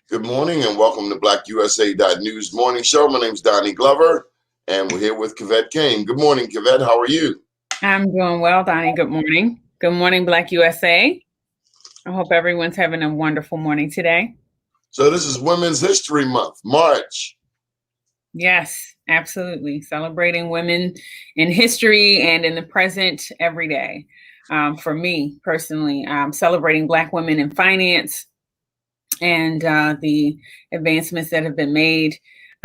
Good morning and welcome to BlackUSA.News Morning Show. My name's Donnie Glover and we're here with Kavette Kane. Good morning, Kavette. How are you? I'm doing well, Donnie. Good morning. Good morning, Black USA. I hope everyone's having a wonderful morning today. So this is Women's History Month, March. Yes, absolutely. Celebrating women in history and in the present every day. For me personally, celebrating Black women in finance and the advancements that have been made.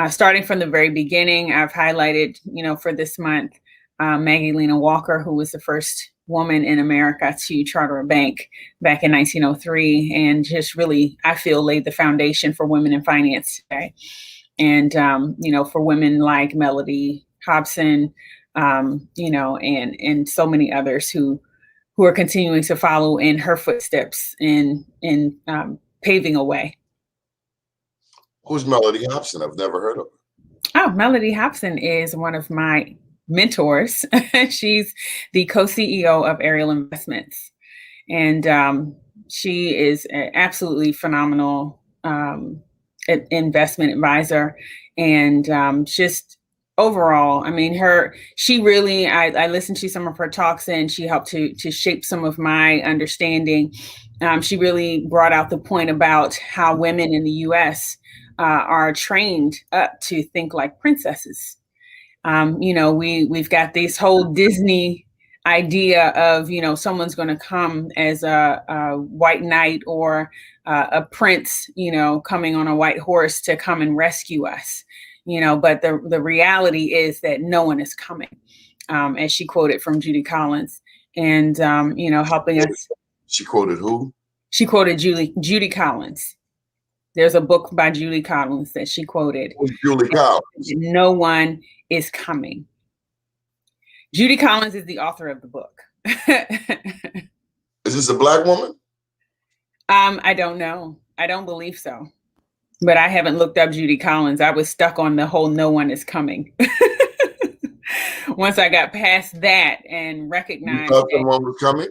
Starting from the very beginning, I've highlighted, for this month, Maggie Lena Walker, who was the first woman in America to charter a bank back in 1903, and just really, I feel, laid the foundation for women in finance today. And, for women like Mellody Hobson, and so many others who are continuing to follow in her footsteps in paving a way. Who's Mellody Hobson? I've never heard of her. Oh, Mellody Hobson is one of my mentors. She's the co-CEO of Ariel Investments. And she is an absolutely phenomenal investment advisor. And just overall, I mean, she really, I listened to some of her talks and she helped to shape some of my understanding. She really brought out the point about how women in the U.S. Are trained up to think like princesses. We've got this whole Disney idea of, someone's going to come as a white knight or a prince, coming on a white horse to come and rescue us, but the reality is that no one is coming, as she quoted from Judy Collins and, helping us. She quoted who? She quoted Judy Collins. There's a book by Judy Collins that she quoted. Who's Judy Collins? No one is coming. Judy Collins is the author of the book. Is this a Black woman? I don't know. I don't believe so. But I haven't looked up Judy Collins. I was stuck on the whole no one is coming. Once I got past that and recognized you thought someone was coming?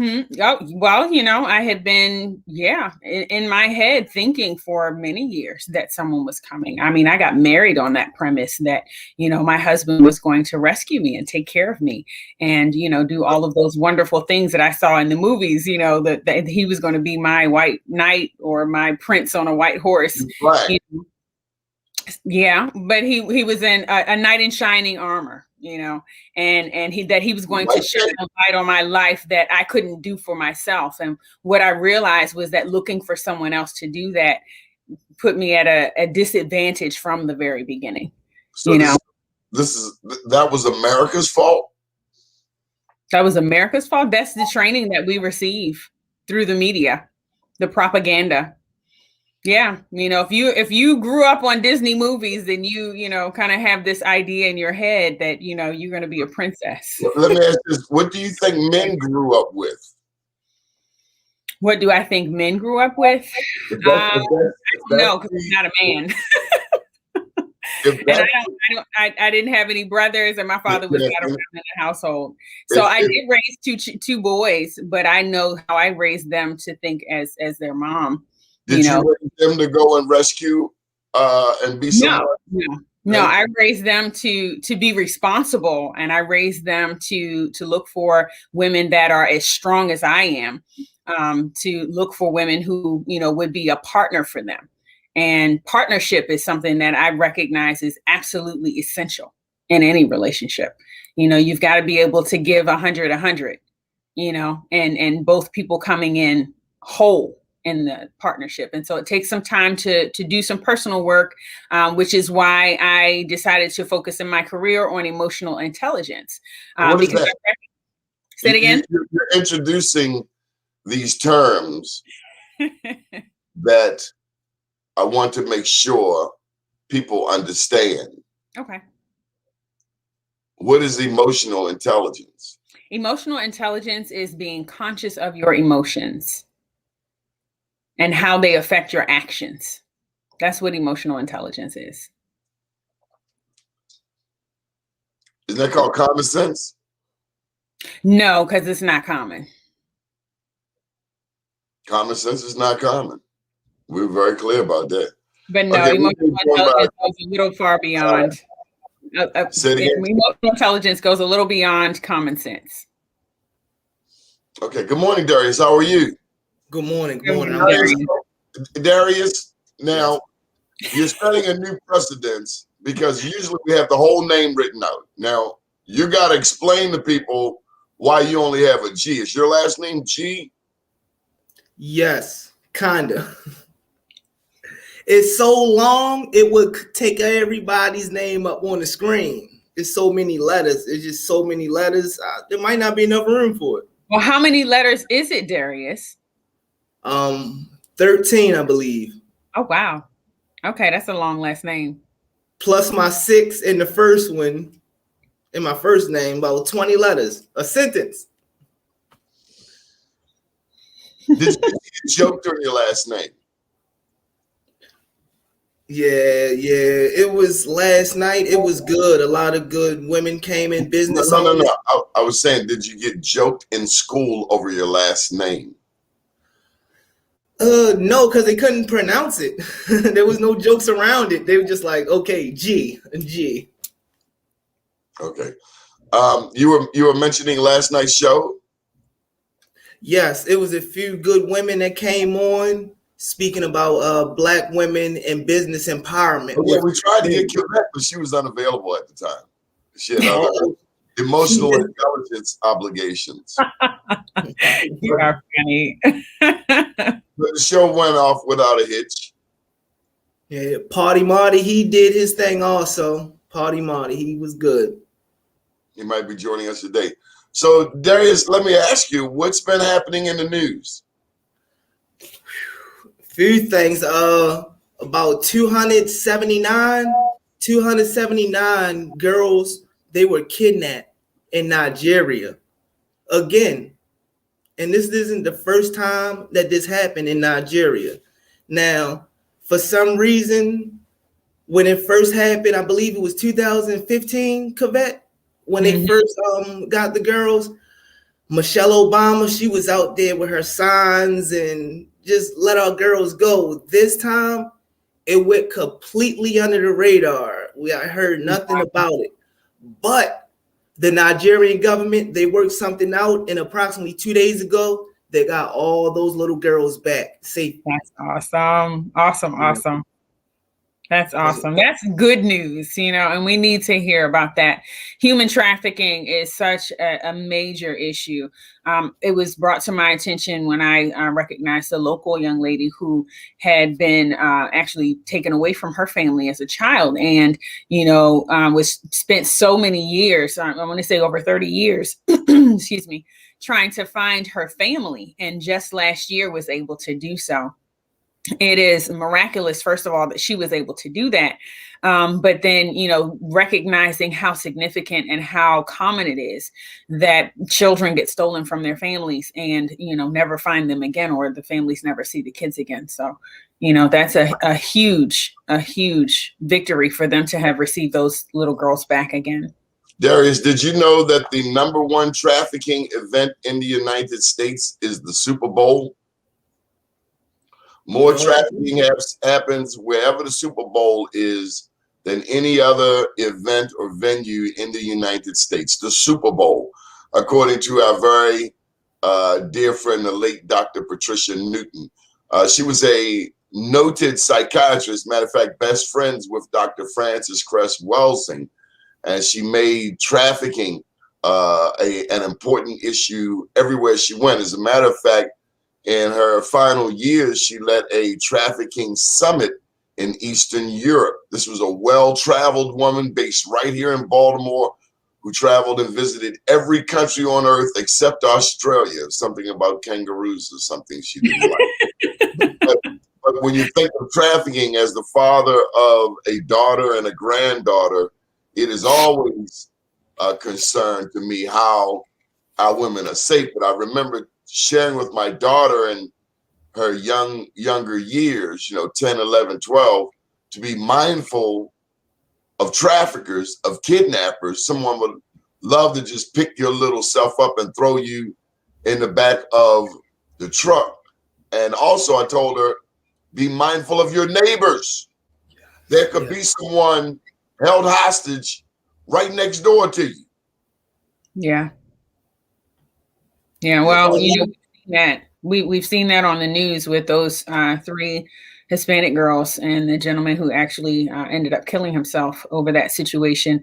Oh, well, I had been, in my head thinking for many years that someone was coming. I mean, I got married on that premise that, my husband was going to rescue me and take care of me and, do all of those wonderful things that I saw in the movies, that he was going to be my white knight or my prince on a white horse. Right. Yeah, but he was in a knight in shining armor, and he was going to shine a light on my life that I couldn't do for myself. And what I realized was that looking for someone else to do that put me at a disadvantage from the very beginning. So that was America's fault? That was America's fault? That's the training that we receive through the media, the propaganda. Yeah. If you grew up on Disney movies, then you kind of have this idea in your head that, you're going to be a princess. Let me ask this. What do you think men grew up with? What do I think men grew up with? No, because I'm not a man. And I didn't have any brothers, and my father was not around in the household. So I did raise two boys, but I know how I raised them to think as their mom. Did you raise them to go and rescue and be someone? No, I raised them to be responsible, and I raised them to look for women that are as strong as I am, to look for women who, would be a partner for them. And partnership is something that I recognize is absolutely essential in any relationship. You've got to be able to give 100, and both people coming in whole in the partnership. And so it takes some time to do some personal work, which is why I decided to focus in my career on emotional intelligence. What is that? Say it again. You're introducing these terms that I want to make sure people understand. Okay. What is emotional intelligence? Emotional intelligence is being conscious of your emotions and how they affect your actions. That's what emotional intelligence is. Isn't that called common sense? No, because it's not common. Common sense is not common. We were very clear about that. But no, Okay, emotional intelligence goes a little far beyond. Say it again. Emotional intelligence goes a little beyond common sense. Okay, good morning, Darius. How are you? Good morning. Good morning, Darius, now you're setting a new precedence because usually we have the whole name written out. Now, you got to explain to people why you only have a G. Is your last name G? Yes, kinda. It's so long, it would take everybody's name up on the screen. It's so many letters. It's just so many letters. There might not be enough room for it. Well, how many letters is it, Darius? 13, I believe. Oh, wow. Okay, that's a long last name. Plus my 6 in the first one, in my first name, about 20 letters. A sentence. Did you get joked on your last name? Yeah. It was last night. It was good. A lot of good women came in business. No. I was saying, did you get joked in school over your last name? No, because they couldn't pronounce it. There was no jokes around it. They were just like, okay, G. Okay. You were mentioning last night's show? Yes, it was a few good women that came on speaking about Black women and business empowerment. Oh, yeah, we tried to get Quebec, but she was unavailable at the time. She had other emotional intelligence obligations. You are funny. But the show went off without a hitch. Yeah, Party Marty, he did his thing also. Party Marty, he was good. He might be joining us today. So, Darius, let me ask you, what's been happening in the news? Few things. About 279 girls, they were kidnapped in Nigeria. Again, and this isn't the first time that this happened in Nigeria. Now, for some reason, when it first happened, I believe it was 2015, Cavett, when they first got the girls, Michelle Obama, she was out there with her signs and just let our girls go. This time, it went completely under the radar. I heard nothing about it. But the Nigerian government, they worked something out, and approximately 2 days ago, they got all those little girls back safe. That's awesome. Awesome. That's awesome. That's good news, and we need to hear about that. Human trafficking is such a major issue. It was brought to my attention when I recognized a local young lady who had been actually taken away from her family as a child and, was spent so many years, I want to say over 30 years, excuse me, trying to find her family. And just last year was able to do so. It is miraculous, first of all, that she was able to do that. But then, recognizing how significant and how common it is that children get stolen from their families and, never find them again, or the families never see the kids again. So, that's a huge victory for them to have received those little girls back again. Darius, did you know that the #1 trafficking event in the United States is the Super Bowl? More trafficking happens wherever the Super Bowl is than any other event or venue in the United States. The Super Bowl, according to our very dear friend, the late Dr. Patricia Newton. She was a noted psychiatrist, matter of fact, best friends with Dr. Frances Cress Welsing, and she made trafficking an important issue everywhere she went. As a matter of fact, in her final years, she led a trafficking summit in Eastern Europe. This was a well-traveled woman based right here in Baltimore who traveled and visited every country on earth except Australia. Something about kangaroos or something she didn't like. But when you think of trafficking as the father of a daughter and a granddaughter, it is always a concern to me how our women are safe. But I remember sharing with my daughter in her younger years, 10, 11, 12, to be mindful of traffickers, of kidnappers. Someone would love to just pick your little self up and throw you in the back of the truck. And also I told her, Be mindful of your neighbors. There could be someone held hostage right next door to you. Yeah. Yeah. Well, you know, we've seen that on the news with those 3 Hispanic girls and the gentleman who actually ended up killing himself over that situation.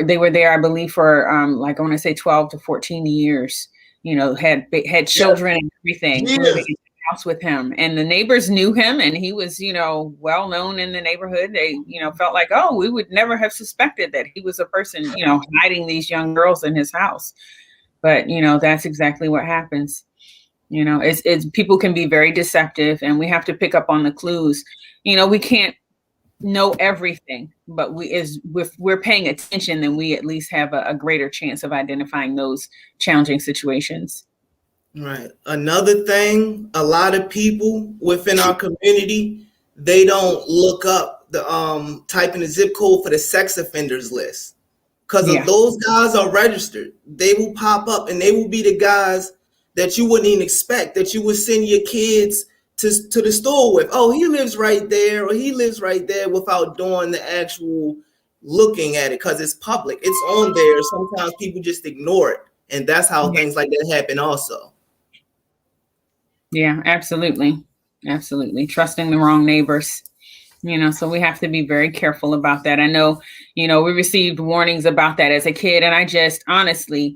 They were there, I believe, for like I want to say 12 to 14 years. You know, had children and everything living in the house with him, and the neighbors knew him, and he was, you know, well known in the neighborhood. They, you know, felt like, oh, we would never have suspected that he was a person, you know, hiding these young girls in his house. But you know, that's exactly what happens. You know, it's people can be very deceptive, and we have to pick up on the clues. You know, we can't know everything, but if we're paying attention, then we at least have a greater chance of identifying those challenging situations. Right. Another thing, a lot of people within our community, they don't look up the type in the zip code for the sex offenders list. Because if those guys are registered, they will pop up, and they will be the guys that you wouldn't even expect, that you would send your kids to the store with. Oh, he lives right there, or he lives right there, without doing the actual looking at it, because it's public. It's on there. Sometimes people just ignore it. And that's how things like that happen also. Yeah, absolutely. Absolutely. Trusting the wrong neighbors. You know, so we have to be very careful about that. I know, you know, we received warnings about that as a kid, and I just honestly,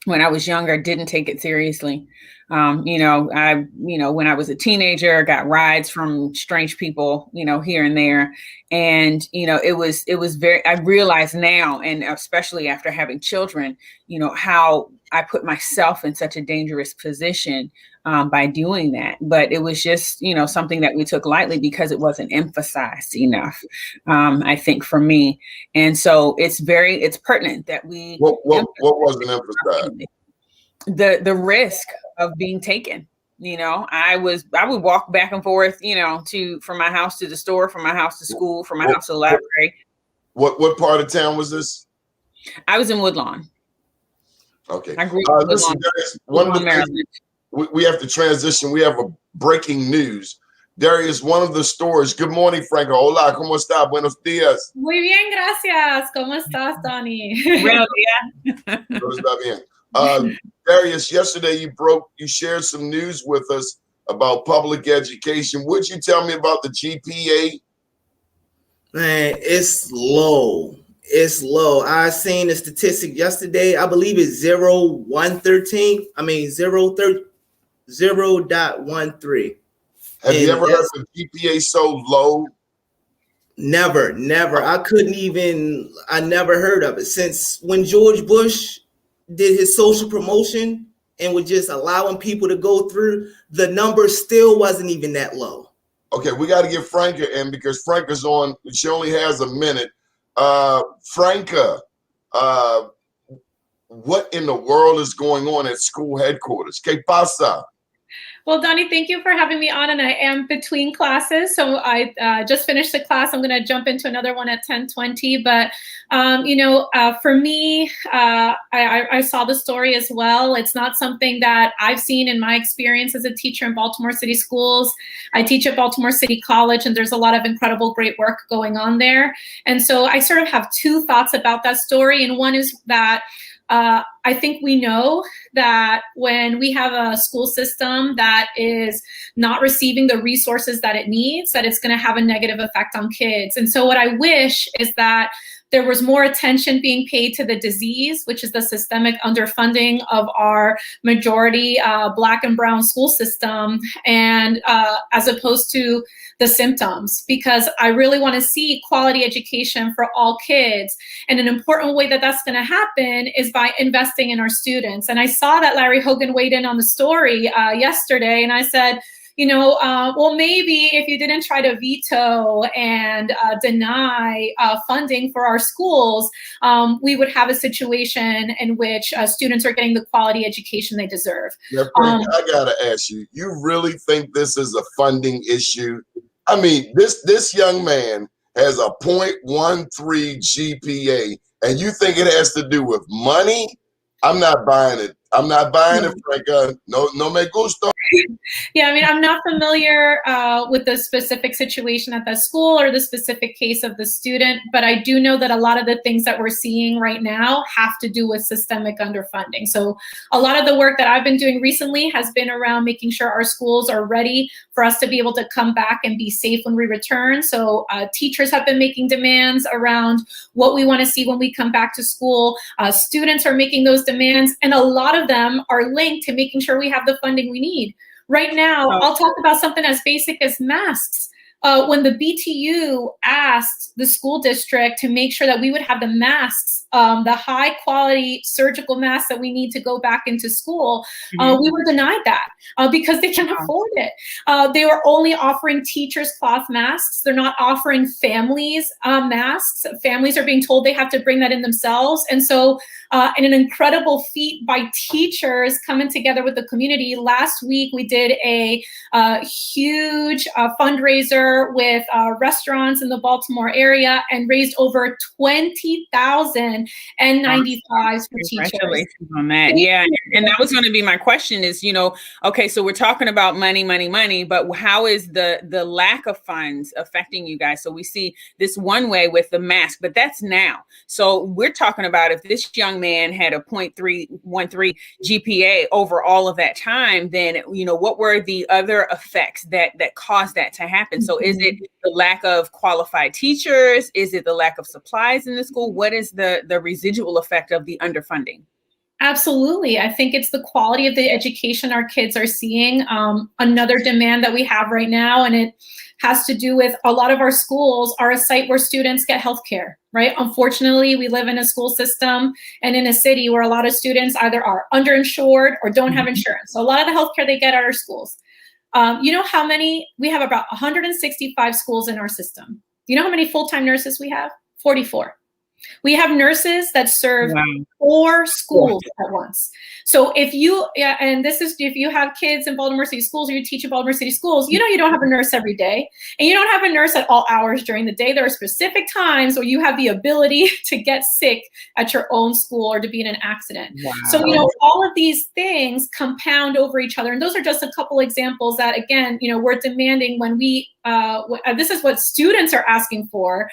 when I was younger, didn't take it seriously. You know, when I was a teenager, got rides from strange people, you know, here and there. And, you know, it was I realize now, and especially after having children, you know, how I put myself in such a dangerous position by doing that. But it was just, you know, something that we took lightly because it wasn't emphasized enough, I think, for me. And so it's pertinent that we. What wasn't emphasized? The risk of being taken. You know, I would walk back and forth, you know, from my house to the store, from my house to school, from my house to the library. What part of town was this? I was in Woodlawn. Okay. I grew up in listen, guys, one of the things we have to transition. We have a breaking news. Darius, one of the stores. Good morning, Franco. Hola, ¿cómo está? Buenos días. Muy bien, gracias. ¿Cómo estás, Donnie? Buenos días. Está bien. Darius, yesterday you shared some news with us about public education. Would you tell me about the GPA? Man, it's low. It's low. I seen the statistic yesterday. I believe it's 0.13. I mean 0.13. Have you ever heard of GPA so low? Never. I never heard of it since when George Bush did his social promotion and was just allowing people to go through. The number still wasn't even that low. Okay, we got to get Franca in because Franca's on. She only has a minute. Franca, what in the world is going on at school headquarters? ¿Qué pasa? Well, Donnie, thank you for having me on, and I am between classes, so I just finished the class. I'm going to jump into another one at 10:20, but for me, I saw the story as well. It's not something that I've seen in my experience as a teacher in Baltimore City schools. I teach at Baltimore City College, and there's a lot of incredible, great work going on there. And so I sort of have 2 thoughts about that story, and one is that I think we know that when we have a school system that is not receiving the resources that it needs, that it's going to have a negative effect on kids. And so what I wish is that there was more attention being paid to the disease, which is the systemic underfunding of our majority Black and brown school system, and as opposed to the symptoms, because I really want to see quality education for all kids. And an important way that that's going to happen is by investing in our students. And I saw that Larry Hogan weighed in on the story yesterday, and I said, well, maybe if you didn't try to veto and deny funding for our schools, we would have a situation in which students are getting the quality education they deserve. Yeah, Frank, I gotta ask you, you really think this is a funding issue? I mean, this young man has a 0.13 GPA, and you think it has to do with money? I'm not buying it. I'm not buying it, Frank. No me gusta. Yeah, I mean, I'm not familiar with the specific situation at the school or the specific case of the student, but I do know that a lot of the things that we're seeing right now have to do with systemic underfunding. So a lot of the work that I've been doing recently has been around making sure our schools are ready for us to be able to come back and be safe when we return. So teachers have been making demands around what we want to see when we come back to school. Students are making those demands, and a lot of them are linked to making sure we have the funding we need. Right now, I'll talk about something as basic as masks. When the BTU asked the school district to make sure that we would have the masks, the high quality surgical masks that we need to go back into school, we were denied that because they can't afford it. They were only offering teachers cloth masks. They're not offering families masks. Families are being told they have to bring that in themselves. And so in an incredible feat by teachers coming together with the community, last week we did a huge fundraiser with restaurants in the Baltimore area and raised over 20,000 N95s for teachers. Congratulations on that. Yeah, and that was going to be my question is, okay, so we're talking about money, but how is the lack of funds affecting you guys? So we see this one way with the mask, but that's now. So we're talking about if this young man had a 0.313 GPA over all of that time, then, what were the other effects that caused that to happen? So is it the lack of qualified teachers? Is it the lack of supplies in the school? What is the residual effect of the underfunding? Absolutely. I think it's the quality of the education our kids are seeing. Another demand that we have right now, and it has to do with a lot of our schools are a site where students get healthcare, right? Unfortunately, we live in a school system and in a city where a lot of students either are underinsured or don't have insurance. So a lot of the healthcare they get at our schools. You know how many? We have about 165 schools in our system. You know how many full-time nurses we have? 44. We have nurses that serve 4 schools at once. So if you, if you have kids in Baltimore City schools or you teach in Baltimore City schools, you don't have a nurse every day, and you don't have a nurse at all hours during the day. There are specific times where you have the ability to get sick at your own school or to be in an accident. Wow. So, all of these things compound over each other. And those are just a couple examples that, again, we're demanding when we, this is what students are asking for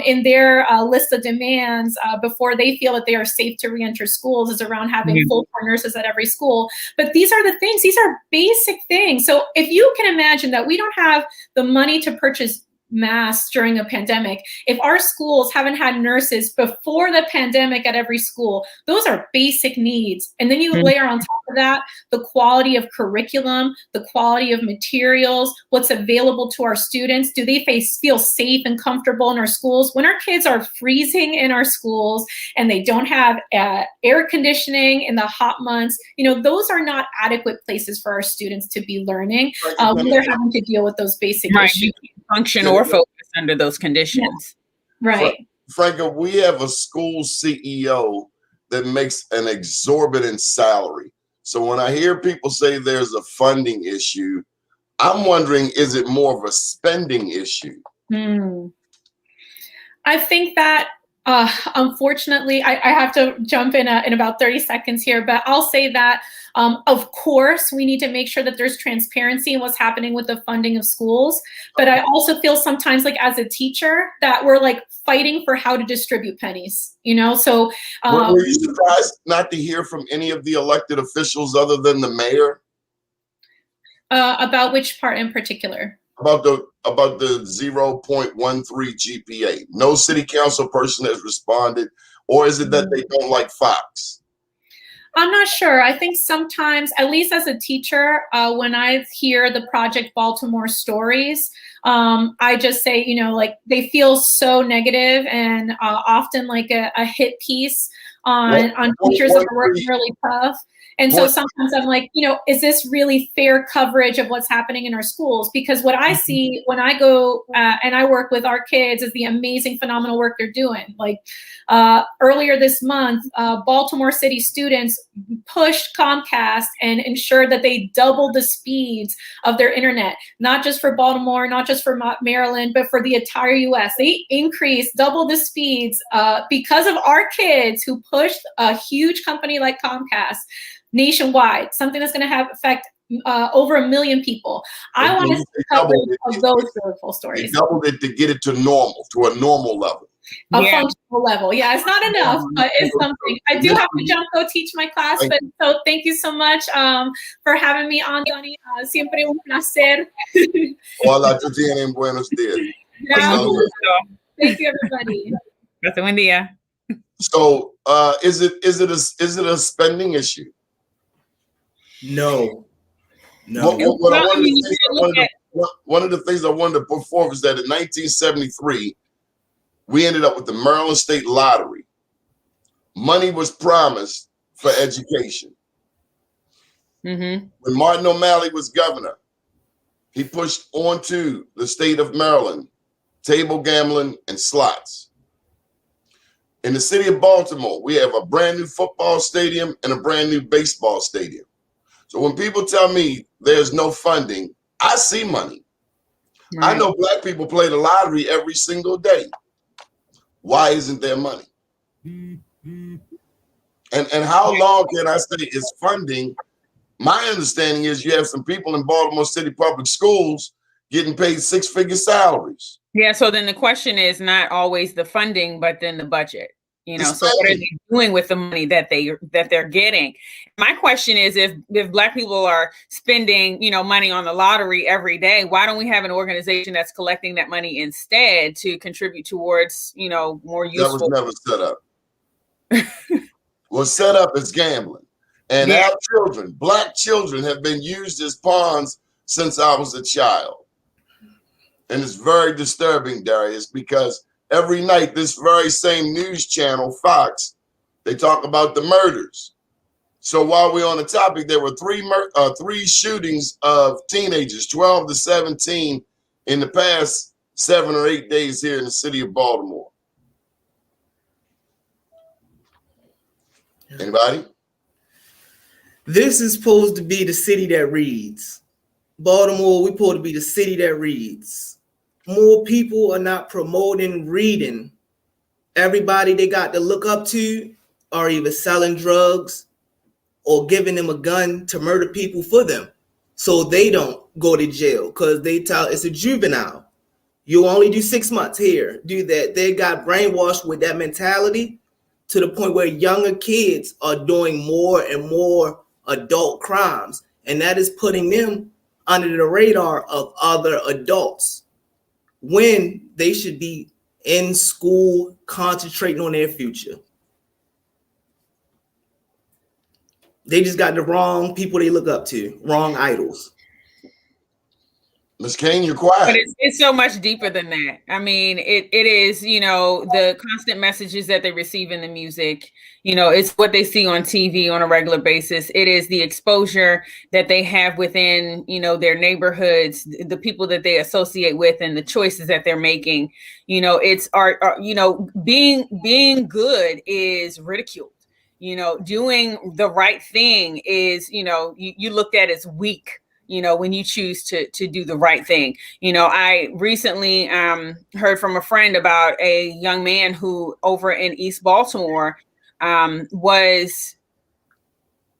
in their list of demands before they feel that they are safe to reenter schools is around having full-time nurses at every school. But these are the things, these are basic things. So if you can imagine that we don't have the money to purchase masks during a pandemic, if our schools haven't had nurses before the pandemic at every school, those are basic needs. And then you layer on top of that the quality of curriculum, the quality of materials, what's available to our students. Do they feel safe and comfortable in our schools? When our kids are freezing in our schools and they don't have air conditioning in the hot months, those are not adequate places for our students to be learning when they're having to deal with those basic issues. Function or focus under those conditions. Yeah. Right. Franca, we have a school CEO that makes an exorbitant salary. So when I hear people say there's a funding issue, I'm wondering, is it more of a spending issue? I think that unfortunately, I have to jump in about 30 seconds here, but I'll say that, of course, we need to make sure that there's transparency in what's happening with the funding of schools. But I also feel sometimes like as a teacher that we're like fighting for how to distribute pennies, So were you surprised not to hear from any of the elected officials other than the mayor? About which part in particular? About the 0.13 GPA. No city council person has responded, or is it that they don't like Fox? I'm not sure. I think sometimes, at least as a teacher, when I hear the Project Baltimore stories, I just say, they feel so negative and often like a hit piece on teachers that are working really tough. And so sometimes I'm like, is this really fair coverage of what's happening in our schools? Because what I see when I go and I work with our kids is the amazing, phenomenal work they're doing. Like earlier this month, Baltimore City students pushed Comcast and ensured that they doubled the speeds of their internet, not just for Baltimore, not just for Maryland, but for the entire US. They doubled the speeds because of our kids who pushed a huge company like Comcast nationwide, something that's going to affect over 1 million people. I want to see coverage of those beautiful stories. They doubled it to get it to a normal level. A functional level. Yeah, it's not enough, but it's something. I do have to jump, go teach my class, but so thank you so much for having me on, Donnie. Siempre un placer. Hola, tú tienes buenos días. Thank you, everybody. Gracias, buen día. So, is it a spending issue? No. One of the things I wanted to put forward is that in 1973, we ended up with the Maryland State Lottery. Money was promised for education. Mm-hmm. When Martin O'Malley was governor, he pushed onto the state of Maryland table gambling and slots. In the city of Baltimore, we have a brand new football stadium and a brand new baseball stadium. So when people tell me there's no funding, I see money. Right. I know Black people play the lottery every single day. Why isn't there money? And how long can I say is funding? My understanding is you have some people in Baltimore City public schools getting paid 6-figure salaries. Yeah, so then the question is not always the funding, but then the budget. You know, so what are they doing with the money that they're getting? My question is, if Black people are spending, you know, money on the lottery every day, why don't we have an organization that's collecting that money instead to contribute towards, you know, more useful? That was never set up. What's set up is gambling, and our children, Black children, have been used as pawns since I was a child, and it's very disturbing, Darius, because every night, this very same news channel, Fox, they talk about the murders. So while we're on the topic, there were three shootings of teenagers, 12 to 17, in the past 7 or 8 days here in the city of Baltimore. Anybody? This is supposed to be the city that reads. Baltimore, we're supposed to be the city that reads. More people are not promoting reading. Everybody they got to look up to are either selling drugs or giving them a gun to murder people for them so they don't go to jail because they tell it's a juvenile. You only do 6 months here. Do that. They got brainwashed with that mentality to the point where younger kids are doing more and more adult crimes. And that is putting them under the radar of other adults, when they should be in school concentrating on their future. They just got the wrong people they look up to, wrong idols. Ms. Kane, you're quiet. But it's so much deeper than that. I mean, it is, you know, the constant messages that they receive in the music, you know, it's what they see on TV on a regular basis. It is the exposure that they have within, you know, their neighborhoods, the people that they associate with, and the choices that they're making. You know, it's you know, being good is ridiculed. You know, doing the right thing is, you know, you looked at as weak, you know, when you choose to do the right thing. You know, I recently heard from a friend about a young man who over in East Baltimore was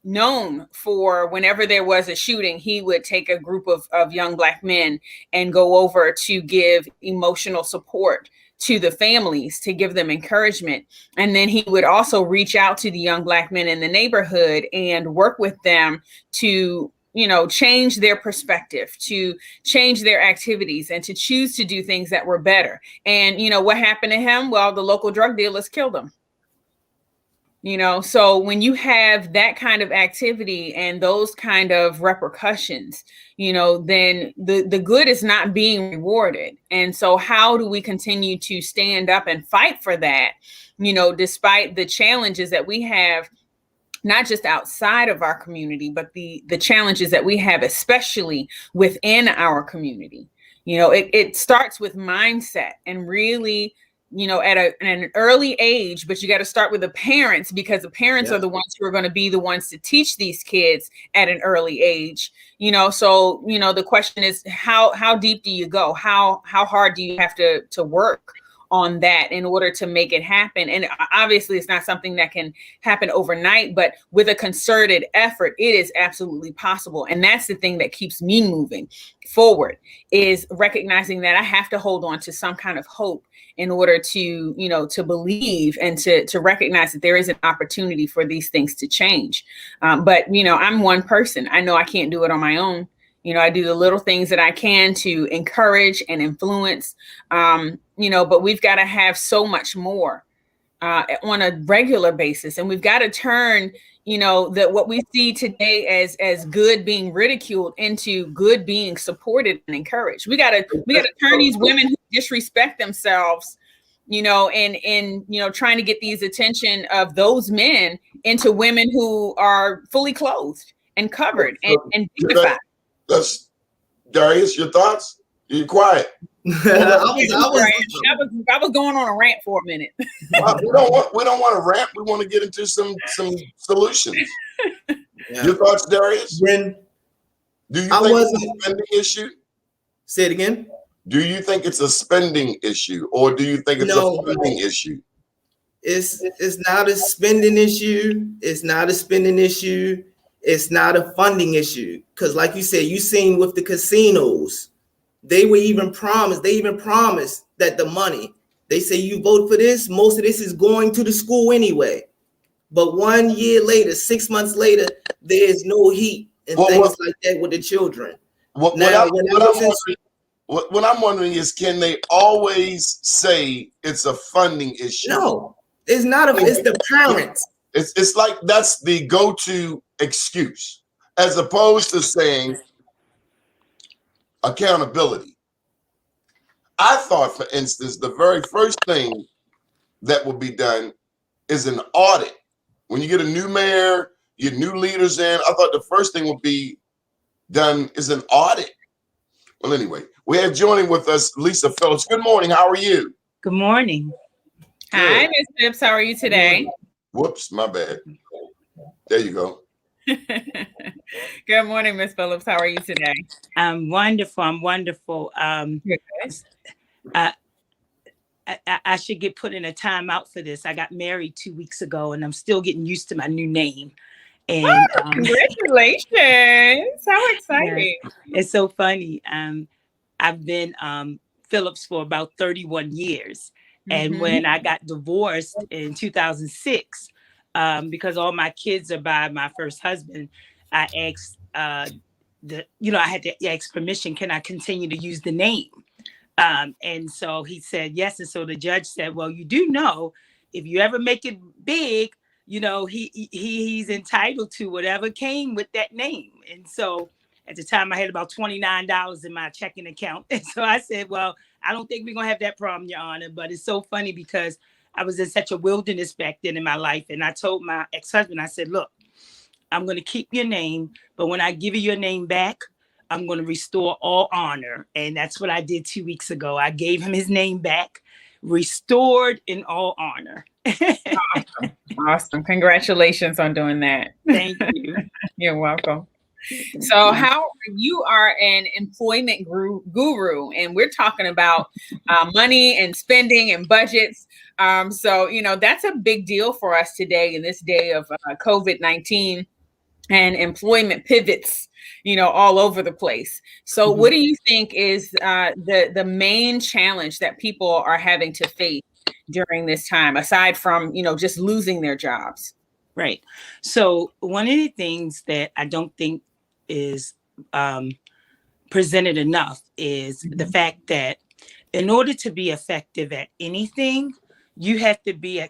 known for, whenever there was a shooting, he would take a group of young Black men and go over to give emotional support to the families, to give them encouragement. And then he would also reach out to the young Black men in the neighborhood and work with them to, you know, change their perspective, to change their activities, and to choose to do things that were better. And, you know, what happened to him? Well, the local drug dealers killed him. You know, so when you have that kind of activity and those kind of repercussions, you know, then the good is not being rewarded. And so how do we continue to stand up and fight for that, you know, despite the challenges that we have, not just outside of our community, but the challenges that we have, especially within our community? You know, it starts with mindset, and really, you know, at an early age, but you got to start with the parents, because the parents are the ones who are going to be the ones to teach these kids at an early age. You know, so, you know, the question is, how deep do you go? How hard do you have to work on that in order to make it happen. And obviously it's not something that can happen overnight, but with a concerted effort, it is absolutely possible. And that's the thing that keeps me moving forward, is recognizing that I have to hold on to some kind of hope in order to, to believe and to recognize that there is an opportunity for these things to change. But, I'm one person. I know I can't do it on my own. I do the little things that I can to encourage and influence, but we've got to have so much more on a regular basis. And we've got to turn, that what we see today as good being ridiculed into good being supported and encouraged. We got to turn these women who disrespect themselves, and trying to get these attention of those men into women who are fully clothed and covered and dignified. That's Darius, your thoughts? You're quiet. I was going on a rant for a minute. We don't want to rant. We want to get into some solutions. Yeah. Your thoughts, Darius? Do you think it's a spending issue? Say it again. Do you think it's a spending issue, or do you think it's a funding issue? It's not a spending issue. It's not a spending issue. It's not a funding issue. Because like you said, you seen with the casinos, they even promised that the money, they say you vote for this, most of this is going to the school anyway. But 1 year later, 6 months later, there's no heat and things like that with the children. What I'm wondering is, can they always say it's a funding issue? No, it's not. It's the parents. It's like that's the go-to excuse, as opposed to saying accountability. I thought, for instance, the very first thing that will be done is an audit. When you get a new mayor, you get new leaders in, I thought the first thing would be done is an audit. Well, anyway, we have joining with us Lisa Phillips. Good morning. How are you? Good morning. Good. Hi, Ms. Phillips. How are you today? Whoops, my bad. There you go. Good morning, Ms. Phillips. How are you today? I'm wonderful. I should get put in a timeout for this. I got married 2 weeks ago, and I'm still getting used to my new name. And congratulations! How exciting! Yeah, it's so funny. I've been Phillips for about 31 years. And when I got divorced in 2006, because all my kids are by my first husband, I asked I had to ask permission. Can I continue to use the name? And so he said yes. And so the judge said, well, you do know, if you ever make it big, he's entitled to whatever came with that name. And so at the time I had about $29 in my checking account. And so I said, well, I don't think we're going to have that problem, Your Honor. But it's so funny because I was in such a wilderness back then in my life. And I told my ex-husband, I said, look, I'm going to keep your name, but when I give you your name back, I'm going to restore all honor. And that's what I did 2 weeks ago. I gave him his name back, restored in all honor. Awesome. Congratulations on doing that. Thank you. You're welcome. So you are an employment guru, and we're talking about money and spending and budgets. So that's a big deal for us today in this day of COVID-19 and employment pivots, all over the place. So what do you think is the main challenge that people are having to face during this time, aside from, just losing their jobs? Right. So one of the things that I don't think is presented enough is the fact that in order to be effective at anything, you have to be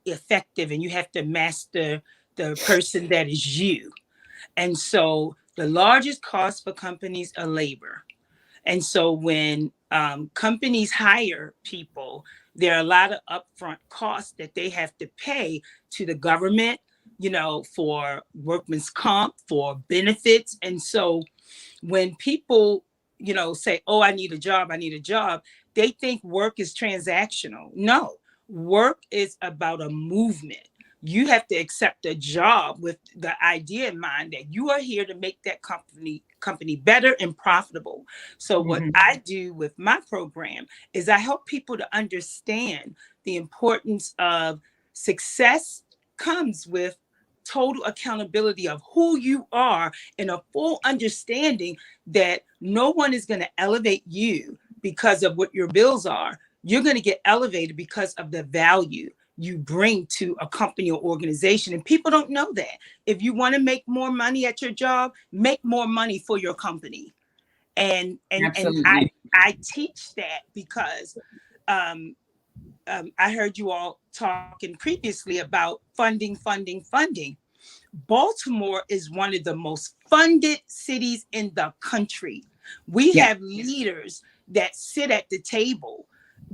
effective and you have to master the person that is you. And so the largest cost for companies are labor. And so when companies hire people, there are a lot of upfront costs that they have to pay to the government, for workman's comp, for benefits. And so when people, say, oh, I need a job, they think work is transactional. No, work is about a movement. you have to accept a job with the idea in mind that you are here to make that company better and profitable. So what I do with my program is I help people to understand the importance of success comes with total accountability of who you are and a full understanding that no one is going to elevate you because of what your bills are. You're going to get elevated because of the value you bring to a company or organization. And people don't know that. If you want to make more money at your job, make more money for your company. And I teach that because I heard you all talking previously about funding. Baltimore is one of the most funded cities in the country. We have leaders that sit at the table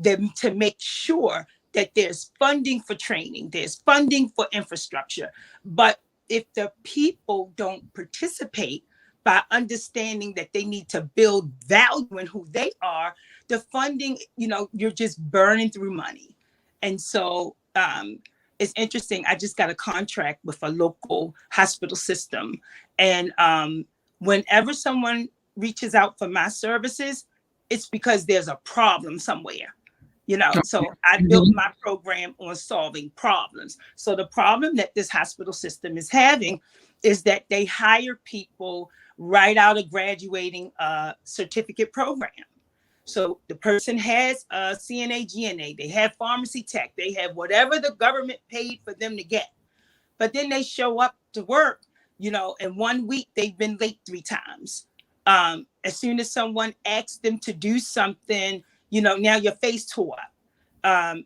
to make sure that there's funding for training, there's funding for infrastructure. But if the people don't participate by understanding that they need to build value in who they are, the funding, you're just burning through money. And so it's interesting. I just got a contract with a local hospital system. And whenever someone reaches out for my services, it's because there's a problem somewhere. So I built my program on solving problems. So the problem that this hospital system is having is that they hire people right out of graduating a certificate program. So the person has a CNA, GNA, they have pharmacy tech, they have whatever the government paid for them to get. But then they show up to work, in 1 week, they've been late 3 times. As soon as someone asks them to do something, now your face tore up.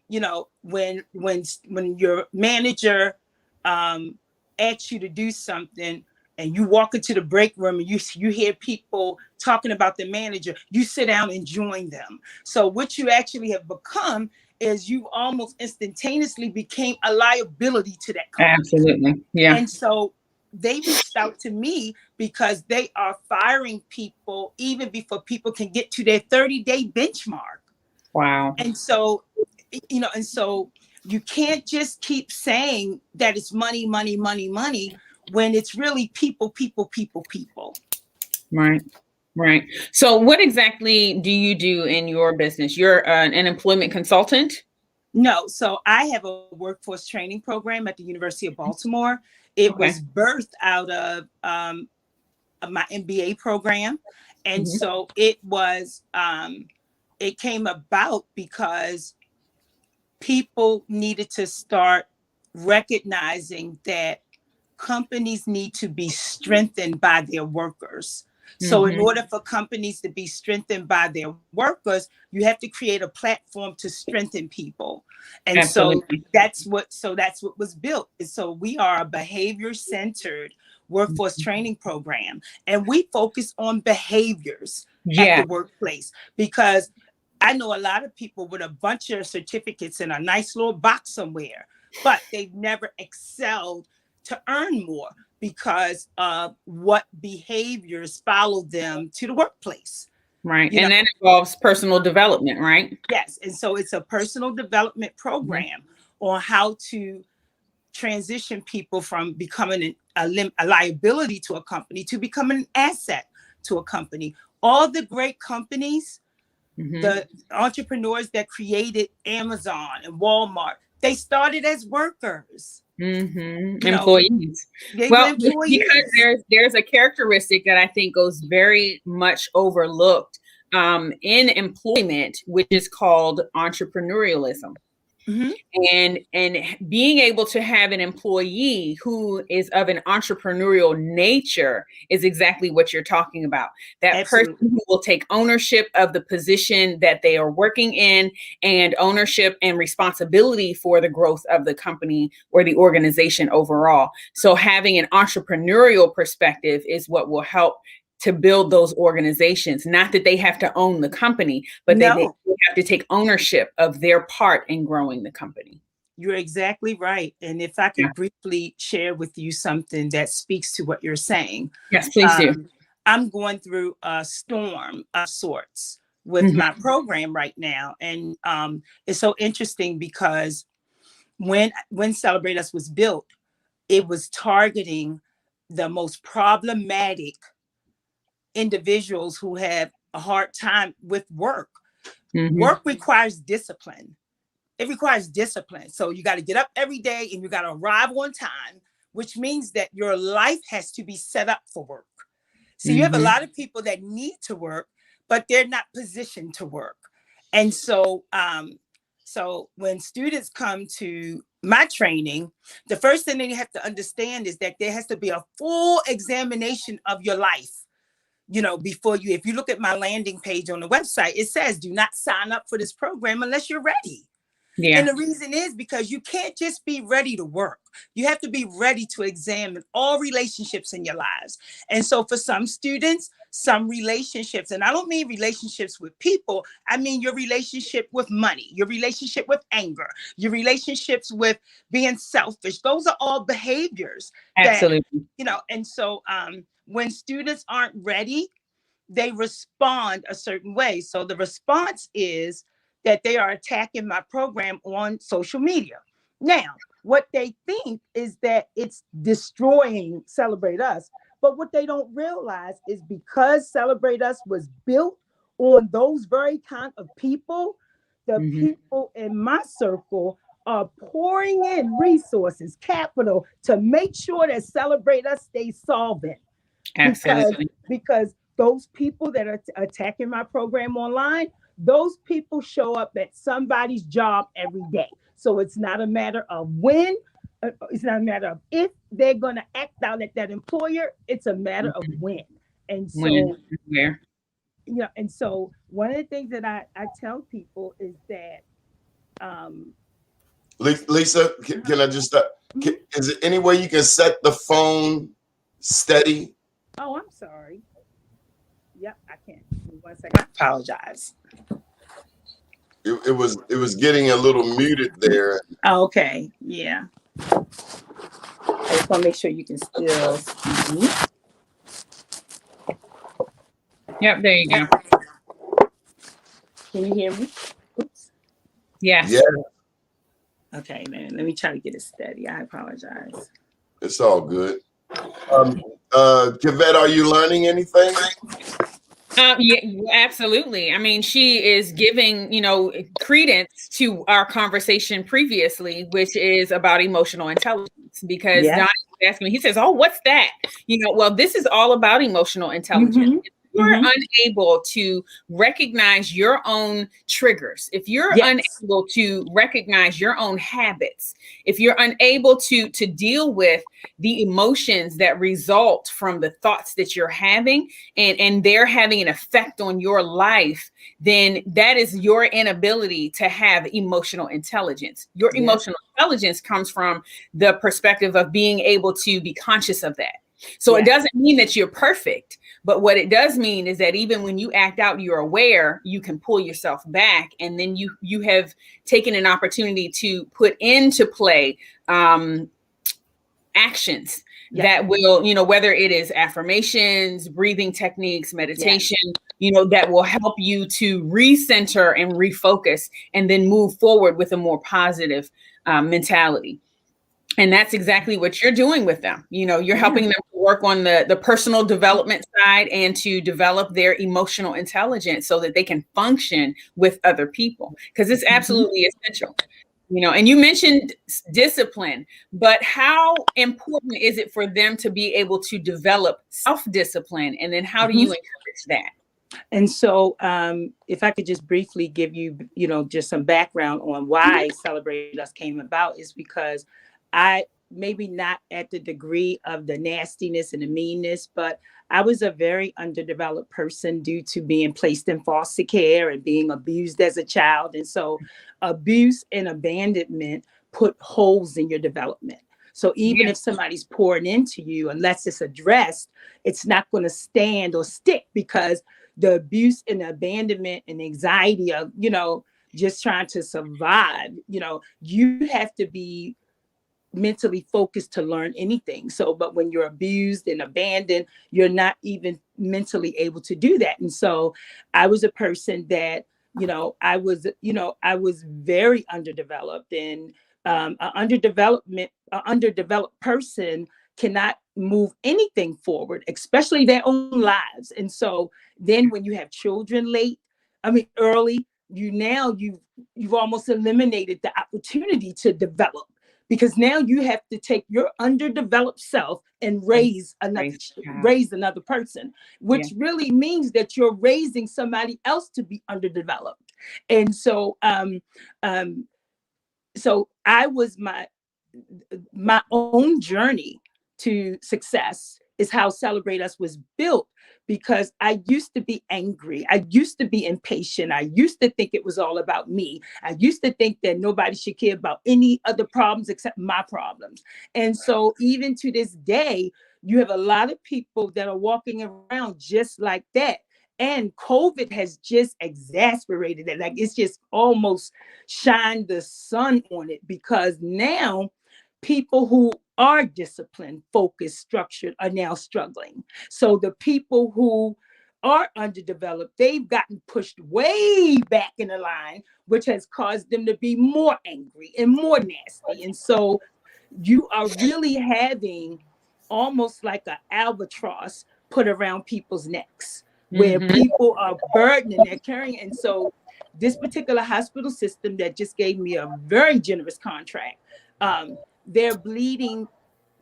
When your manager asks you to do something and you walk into the break room and you hear people talking about the manager, you sit down and join them. So what you actually have become is you almost instantaneously became a liability to that company. Absolutely. Yeah. And so they reached out to me because they are firing people even before people can get to their 30-day benchmark. Wow. And so, you can't just keep saying that it's money when it's really people. Right. So what exactly do you do in your business? You're an employment consultant? No. So I have a workforce training program at the University of Baltimore. It was birthed out of my MBA program. And so it was, it came about because people needed to start recognizing that companies need to be strengthened by their workers. So in order for companies to be strengthened by their workers, you have to create a platform to strengthen people. And Absolutely. so that's what was built. And so we are a behavior-centered workforce training program, and we focus on behaviors at the workplace, because I know a lot of people with a bunch of certificates in a nice little box somewhere, but they've never excelled to earn more because of what behaviors follow them to the workplace. Right. And that involves personal development, right? Yes. And so it's a personal development program on how to transition people from becoming a liability to a company to becoming an asset to a company. All the great companies, the entrepreneurs that created Amazon and Walmart, they started as workers. Employees. Well, because there's a characteristic that I think goes very much overlooked in employment, which is called entrepreneurialism. And being able to have an employee who is of an entrepreneurial nature is exactly what you're talking about. That person who will take ownership of the position that they are working in, and ownership and responsibility for the growth of the company or the organization overall. So having an entrepreneurial perspective is what will help to build those organizations. Not that they have to own the company, but they have to take ownership of their part in growing the company. You're exactly right. And if I could briefly share with you something that speaks to what you're saying. Yes, please do. I'm going through a storm of sorts with my program right now. And it's so interesting because when Celebrate Us was built, it was targeting the most problematic individuals who have a hard time with work. Work requires discipline. It requires discipline. So you got to get up every day and you got to arrive on time, which means that your life has to be set up for work. So you have a lot of people that need to work, but they're not positioned to work. And so, so when students come to my training, the first thing they have to understand is that there has to be a full examination of your life. Before you, if you look at my landing page on the website, it says, do not sign up for this program unless you're ready. Yeah. And the reason is because you can't just be ready to work. You have to be ready to examine all relationships in your lives. And so for some students, some relationships, and I don't mean relationships with people, I mean your relationship with money, your relationship with anger, your relationships with being selfish. Those are all behaviors. Absolutely. And so when students aren't ready, they respond a certain way. So the response is that they are attacking my program on social media. Now, what they think is that it's destroying Celebrate Us. But what they don't realize is because Celebrate Us was built on those very kind of people, the people in my circle are pouring in resources, capital, to make sure that Celebrate Us stays solvent. Absolutely. Because those people that are attacking my program online, those people show up at somebody's job every day. So it's not a matter of when, it's not a matter of if they're going to act out at that employer. It's a matter of when. And so, where? And so one of the things that I tell people is that, Lisa, can I just stop? Is there any way you can set the phone steady? Oh, I'm sorry. Yep, I can't. 1 second. I apologize. It was getting a little muted there. Oh, okay. Yeah. I just want to make sure you can still see me. Yep, there you go. Can you hear me? Oops. Yes. Yeah. Okay, man. Let me try to get it steady. I apologize. It's all good. Kavette, are you learning anything? Yeah, absolutely. I mean, she is giving, credence to our conversation previously, which is about emotional intelligence, because Donnie was asking me, he says, oh, what's that? Well, this is all about emotional intelligence. If you're unable to recognize your own triggers, if you're unable to recognize your own habits, if you're unable to deal with the emotions that result from the thoughts that you're having, and they're having an effect on your life, then that is your inability to have emotional intelligence. Your emotional intelligence comes from the perspective of being able to be conscious of that. So it doesn't mean that you're perfect, but what it does mean is that even when you act out, you're aware, you can pull yourself back, and then you have taken an opportunity to put into play actions that will, whether it is affirmations, breathing techniques, meditation, that will help you to recenter and refocus and then move forward with a more positive mentality. And that's exactly what you're doing with them. You're helping them to work on the personal development side and to develop their emotional intelligence so that they can function with other people, because it's absolutely essential. And you mentioned discipline, but how important is it for them to be able to develop self-discipline? And then how do you encourage that? And so if I could just briefly give you, just some background on why Celebrate Us came about, is because I maybe not at the degree of the nastiness and the meanness, but I was a very underdeveloped person due to being placed in foster care and being abused as a child. And so abuse and abandonment put holes in your development. So even if somebody's pouring into you, unless it's addressed, it's not going to stand or stick, because the abuse and the abandonment and anxiety of, just trying to survive, you have to be mentally focused to learn anything. So, but when you're abused and abandoned, you're not even mentally able to do that. And so I was a person that, I was very underdeveloped, and An underdeveloped person cannot move anything forward, especially their own lives. And so then when you have children early, you've almost eliminated the opportunity to develop, because now you have to take your underdeveloped self and raise another person, which really means that you're raising somebody else to be underdeveloped. And so so I was my own journey to success is how Celebrate Us was built, because I used to be angry. I used to be impatient. I used to think it was all about me. I used to think that nobody should care about any other problems except my problems. And so even to this day, you have a lot of people that are walking around just like that. And COVID has just exacerbated it. Like, it's just almost shined the sun on it, because now people who are disciplined, focused, structured are now struggling. So the people who are underdeveloped, they've gotten pushed way back in the line, which has caused them to be more angry and more nasty. And so you are really having almost like an albatross put around people's necks, where people are burdened and they're carrying. And so this particular hospital system that just gave me a very generous contract, they're bleeding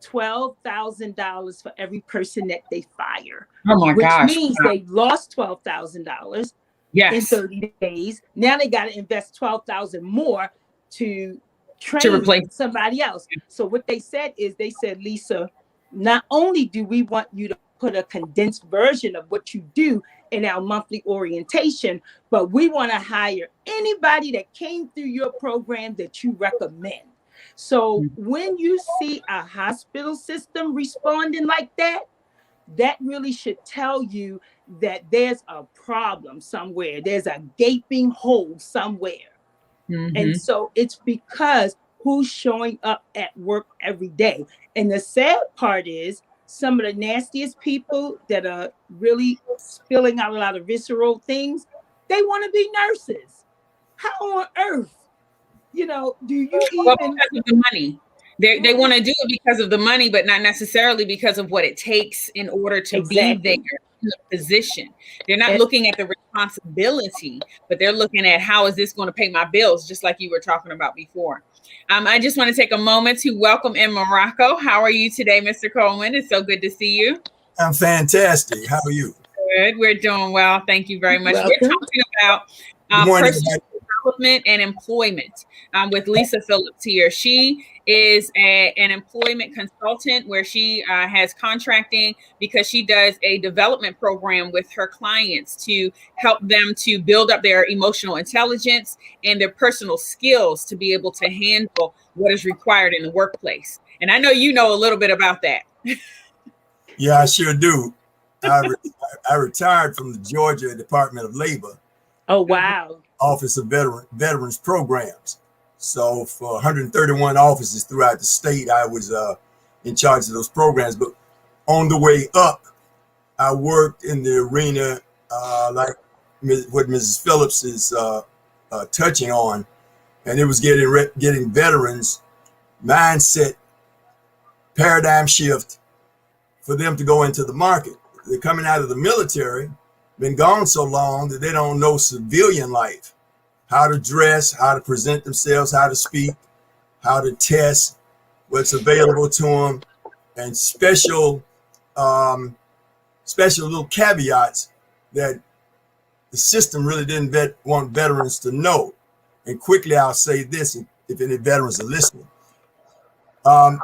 $12,000 for every person that they fire. Oh my gosh. Which means they lost $12,000 in 30 days. Now they got to invest $12,000 more to train somebody else. So what they said, Lisa, not only do we want you to put a condensed version of what you do in our monthly orientation, but we want to hire anybody that came through your program that you recommend. So when you see a hospital system responding like that, that really should tell you that there's a problem somewhere. There's a gaping hole somewhere. And so it's because who's showing up at work every day. And the sad part is, some of the nastiest people that are really spilling out a lot of visceral things, they want to be nurses. How on earth, do you even... Well, because of the money. They want to do it because of the money, but not necessarily because of what it takes in order to be there in the position. They're not looking at the responsibility, but they're looking at how is this going to pay my bills, just like you were talking about before. I just want to take a moment to welcome in Morocco. How are you today, Mr. Coleman? It's so good to see you. I'm fantastic. How are you? Good. We're doing well. Thank you very much. Welcome. We're talking about personal development and employment with Lisa Phillips here. She is an employment consultant where she has contracting because she does a development program with her clients to help them to build up their emotional intelligence and their personal skills to be able to handle what is required in the workplace. And I know you know a little bit about that. Yeah, I sure do. I retired from the Georgia Department of Labor. Oh, wow. Office of Veterans Programs. So for 131 offices throughout the state, I was in charge of those programs. But on the way up, I worked in the arena like what Mrs. Phillips is touching on, and it was getting veterans mindset paradigm shift for them to go into the market. They're coming out of the military, been gone so long that they don't know civilian life, how to dress, how to present themselves, how to speak, how to test, what's available to them, and special little caveats that the system really didn't want veterans to know. And quickly, I'll say this, if any veterans are listening. A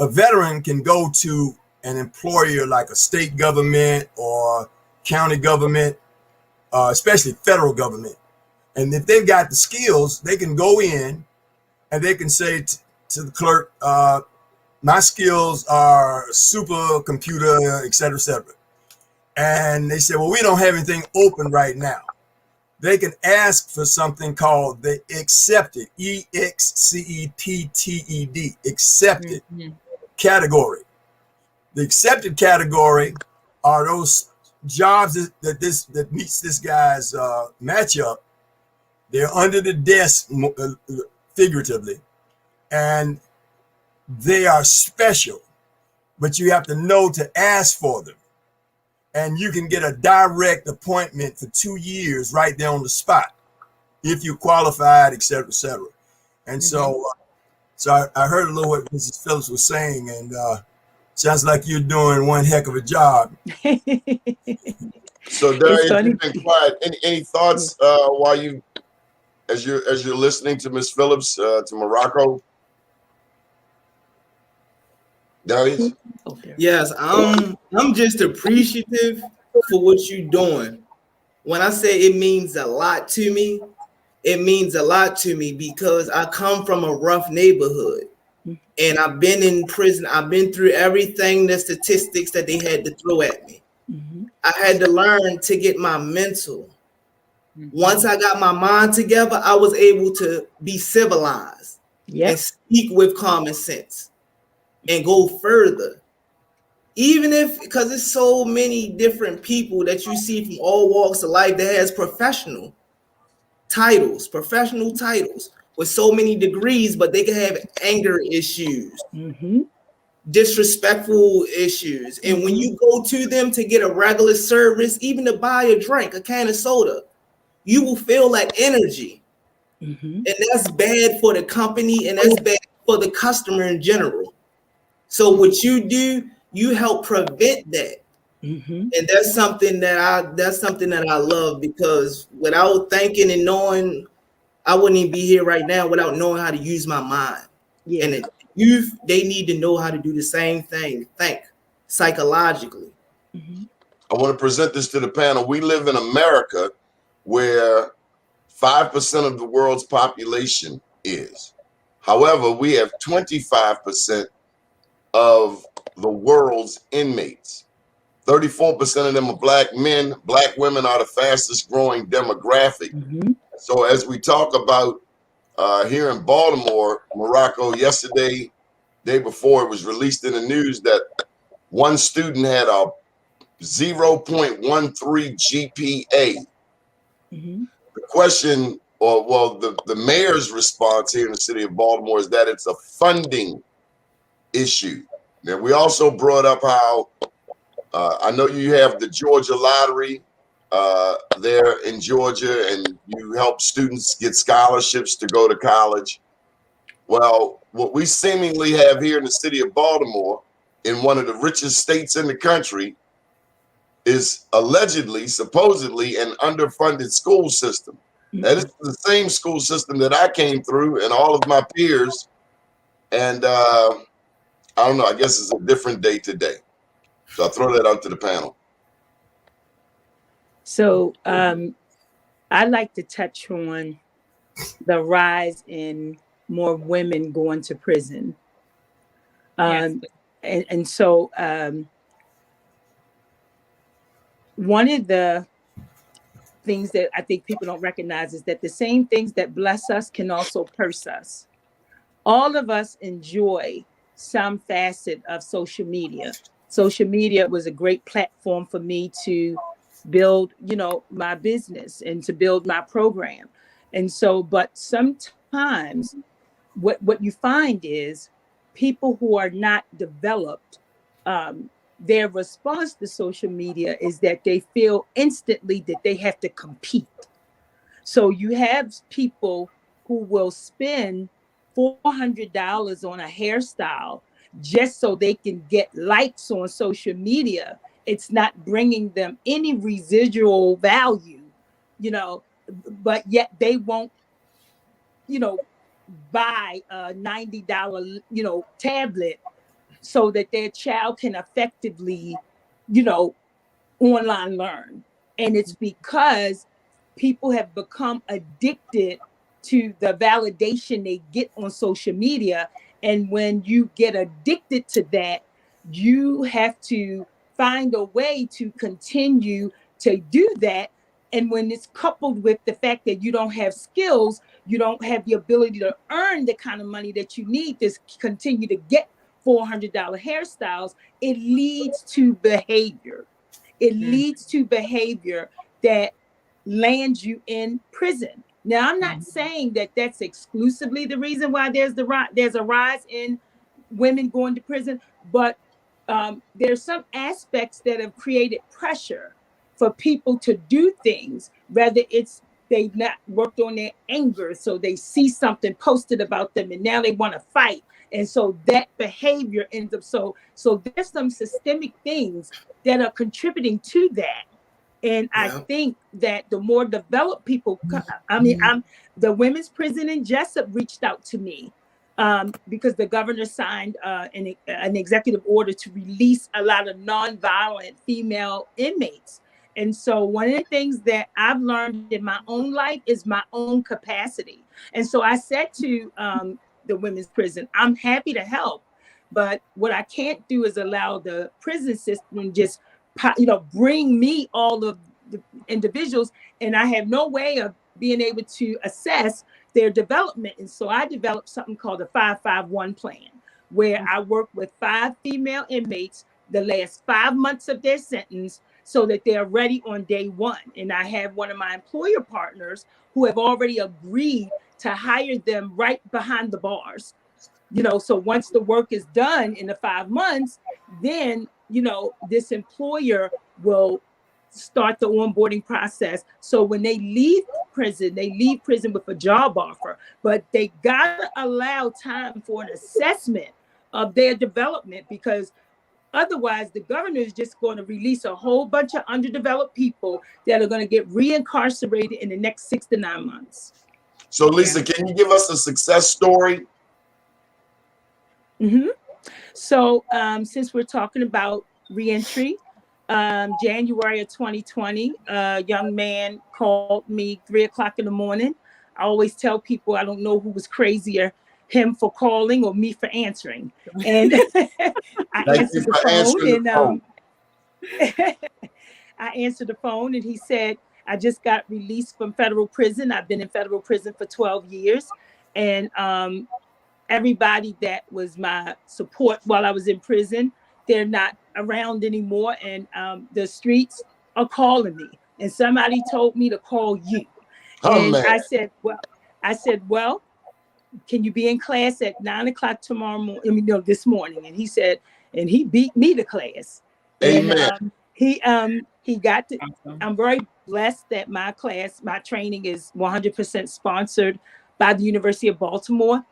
veteran can go to an employer like a state government or county government, especially federal government. And if they've got the skills, they can go in and they can say to the clerk, my skills are supercomputer, et cetera, et cetera. And they say, well, we don't have anything open right now. They can ask for something called the accepted, EXCEPTED, accepted category. The accepted category are those jobs that meets this guy's matchup. They're under the desk, figuratively, and they are special, but you have to know to ask for them. And you can get a direct appointment for 2 years right there on the spot if you qualified, et cetera, et cetera. And so I heard a little what Mrs. Phillips was saying, and sounds like you're doing one heck of a job. So Darius, you've been quiet. Any thoughts while you, as you're listening to Miss Phillips, to Morocco? Darius? Yes, I'm just appreciative for what you're doing. When I say it means a lot to me, it means a lot to me because I come from a rough neighborhood and I've been in prison. I've been through everything, the statistics that they had to throw at me. I had to learn to get my mental. Once I got my mind together, I was able to be civilized and speak with common sense and go further. Even if, because there's so many different people that you see from all walks of life that has professional titles with so many degrees, but they can have anger issues, disrespectful issues. And when you go to them to get a regular service, even to buy a drink, a can of soda, you will feel that energy. And that's bad for the company and that's bad for the customer in general. So what you do, you help prevent that. And that's something that I love, because without thinking and knowing, I wouldn't even be here right now without knowing how to use my mind. And the youth, they need to know how to do the same thing, think psychologically. I want to present this to the panel. We live in America where 5% of the world's population is. However, we have 25% of the world's inmates. 34% of them are Black men. Black women are the fastest growing demographic. So as we talk about here in Baltimore, Morocco, yesterday, day before, it was released in the news that one student had a 0.13 GPA. The question, or well, the mayor's response here in the city of Baltimore is that it's a funding issue. Now, we also brought up how I know you have the Georgia lottery there in Georgia, and you help students get scholarships to go to college. Well, what we seemingly have here in the city of Baltimore, in one of the richest states in the country, is allegedly, supposedly, an underfunded school system. That is the same school system that I came through and all of my peers. And I don't know, I guess it's a different day today. So I'll throw that out to the panel. So I'd like to touch on the rise in more women going to prison. And so one of the things that I think people don't recognize is that the same things that bless us can also curse us. All of us enjoy some facet of social media. Social media was a great platform for me to build, my business and to build my program. And so, but sometimes what you find is people who are not developed, their response to social media is that they feel instantly that they have to compete. So you have people who will spend $400 on a hairstyle just so they can get likes on social media. It's not bringing them any residual value, but yet they won't, buy a $90, tablet so that their child can effectively, online learn. And it's because people have become addicted to the validation they get on social media. And when you get addicted to that, you have to find a way to continue to do that. And when it's coupled with the fact that you don't have skills, you don't have the ability to earn the kind of money that you need to continue to get $400 hairstyles, it leads to behavior. It leads to behavior that lands you in prison. Now, I'm not saying that that's exclusively the reason why there's a rise in women going to prison, but there's some aspects that have created pressure for people to do things, whether it's they've not worked on their anger, so they see something posted about them and now they want to fight. And so that behavior ends up so there's some systemic things that are contributing to that. And I think that the more developed people, the women's prison in Jessup reached out to me because the governor signed an executive order to release a lot of nonviolent female inmates. And so one of the things that I've learned in my own life is my own capacity. And so I said to the women's prison, I'm happy to help, but what I can't do is allow the prison system just bring me all of the individuals, and I have no way of being able to assess their development. And so I developed something called a 551 plan, where I work with 5 female inmates the last 5 months of their sentence so that they're ready on day 1. And I have one of my employer partners who have already agreed to hire them right behind the bars. So once the work is done in the 5 months, then this employer will start the onboarding process. So when they leave prison with a job offer, but they gotta allow time for an assessment of their development, because otherwise the governor is just going to release a whole bunch of underdeveloped people that are going to get reincarcerated in the next 6 to 9 months. So Lisa, can you give us a success story? So since we're talking about reentry, January of 2020, a young man called me 3 o'clock in the morning. I always tell people I don't know who was crazier, him for calling or me for answering. And I answered the phone, I answered the phone, and he said, I just got released from federal prison. I've been in federal prison for 12 years. And everybody that was my support while I was in prison, they're not around anymore. And the streets are calling me. And somebody told me to call you. And I said, well, can you be in class at 9 o'clock tomorrow morning? This morning. And he said, and he beat me to class. Amen. And he got to, awesome. I'm very blessed that my training is 100% sponsored by the University of Baltimore.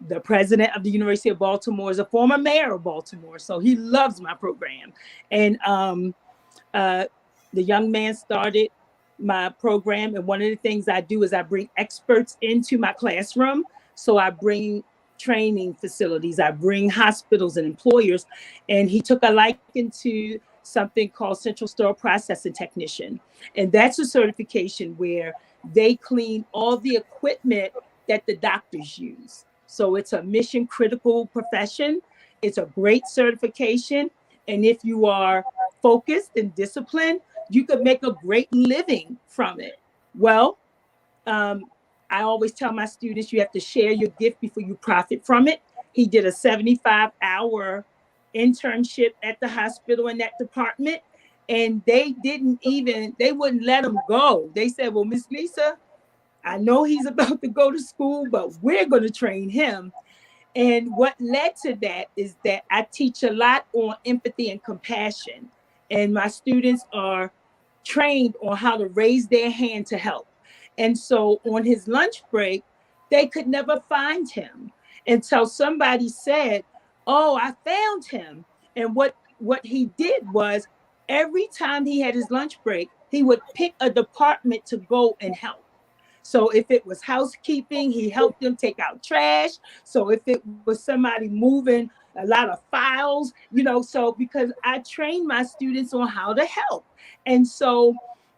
The president of the University of Baltimore is a former mayor of Baltimore, so he loves my program. And the young man started my program, and one of the things I do is I bring experts into my classroom. So I bring training facilities, I bring hospitals and employers, and he took a liking to something called Central Sterile Processing Technician. And that's a certification where they clean all the equipment that the doctors use. So it's a mission critical profession. It's a great certification. And if you are focused and disciplined, you could make a great living from it. Well, I always tell my students, you have to share your gift before you profit from it. He did a 75-hour internship at the hospital in that department. And they wouldn't let him go. They said, well, Miss Lisa, I know he's about to go to school, but we're going to train him. And what led to that is that I teach a lot on empathy and compassion. And my students are trained on how to raise their hand to help. And so on his lunch break, they could never find him until somebody said, oh, I found him. And what he did was every time he had his lunch break, he would pick a department to go and help. So if it was housekeeping, he helped them take out trash. So if it was somebody moving a lot of files, so because I train my students on how to help. And so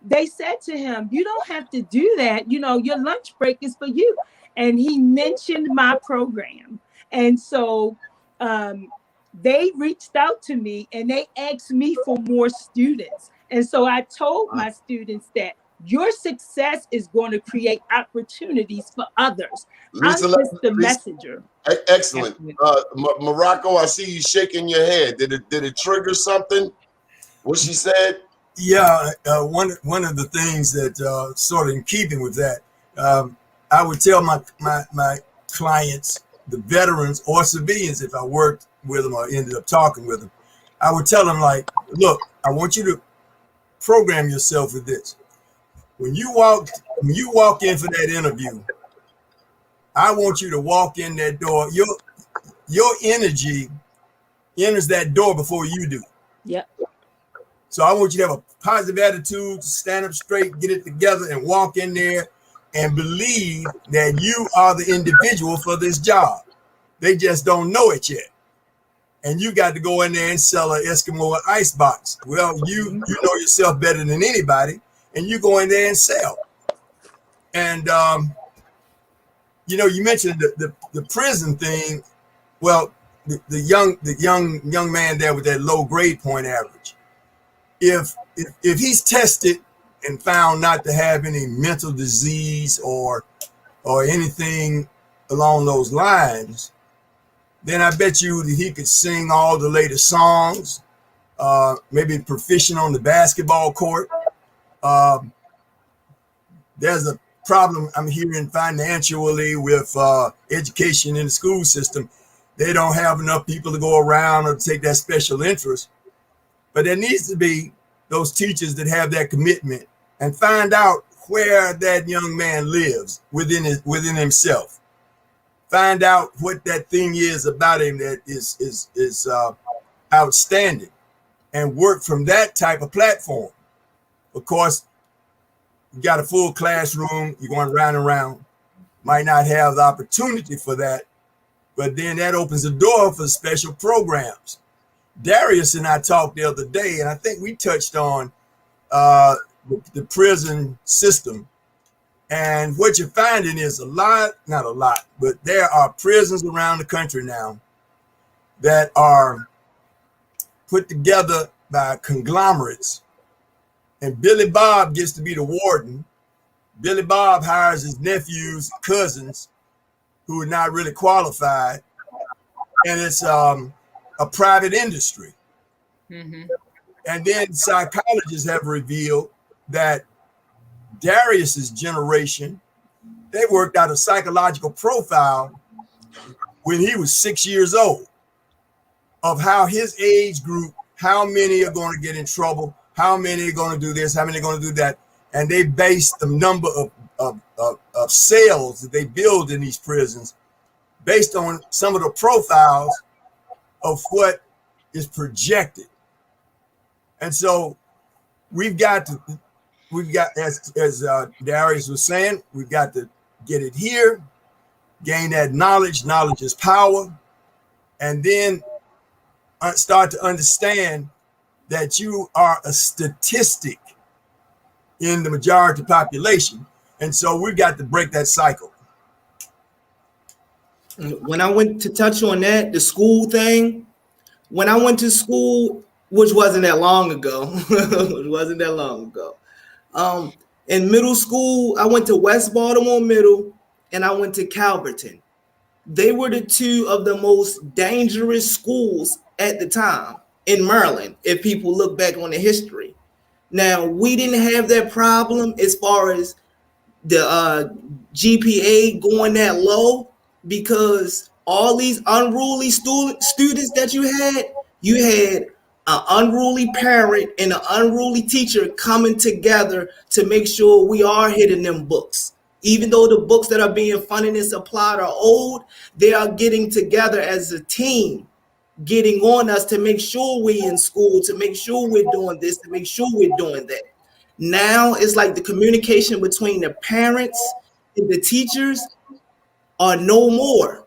they said to him, you don't have to do that. Your lunch break is for you. And he mentioned my program. And so they reached out to me and they asked me for more students. And so I told my students that your success is going to create opportunities for others. Lisa, I'm just the messenger. Excellent. Morocco, I see you shaking your head. Did it trigger something? What she said? Yeah, one of the things that sort of in keeping with that, I would tell my clients, the veterans or civilians, if I worked with them or ended up talking with them, I would tell them, like, look, I want you to program yourself with this. When you walk in for that interview, I want you to walk in that door. Your energy enters that door before you do. Yep. So I want you to have a positive attitude, stand up straight, get it together, and walk in there and believe that you are the individual for this job. They just don't know it yet. And you got to go in there and sell an Eskimo icebox. Well, you know yourself better than anybody, and you go in there and sell. And you mentioned the prison thing. Well, the young man there with that low grade point average. If he's tested and found not to have any mental disease or anything along those lines, then I bet you that he could sing all the latest songs, maybe proficient on the basketball court. There's a problem I'm hearing financially with education in the school system. They don't have enough people to go around or take that special interest. But there needs to be those teachers that have that commitment and find out where that young man lives within himself. Find out what that thing is about him that is outstanding, and work from that type of platform. Of course, you got a full classroom, you're going round and round, might not have the opportunity for that, but then that opens the door for special programs. Darius and I talked the other day, and I think we touched on the prison system. And what you're finding is not a lot, but there are prisons around the country now that are put together by conglomerates. And Billy Bob gets to be the warden. Billy Bob hires his nephews, cousins, who are not really qualified. And it's a private industry. Mm-hmm. And then psychologists have revealed that Darius's generation, they worked out a psychological profile when he was 6 years old of how his age group, how many are going to get in trouble, how many are going to do this, how many are going to do that. And they based the number of cells that they build in these prisons based on some of the profiles of what is projected. And so we've got, as Darius was saying, we've got to get it here, gain that knowledge. Knowledge is power. And then start to understand that you are a statistic in the majority population. And so we've got to break that cycle. When I went to touch on that, the school thing, when I went to school, which wasn't that long ago, in middle school, I went to West Baltimore Middle and I went to Calverton. They were the two of the most dangerous schools at the time in Maryland, if people look back on the history. Now, we didn't have that problem as far as the GPA going that low, because all these unruly students that you had an unruly parent and an unruly teacher coming together to make sure we are hitting them books. Even though the books that are being funded and supplied are old, they are getting together as a team, getting on us to make sure we're in school, to make sure we're doing this, to make sure we're doing that. Now it's like the communication between the parents and the teachers are no more.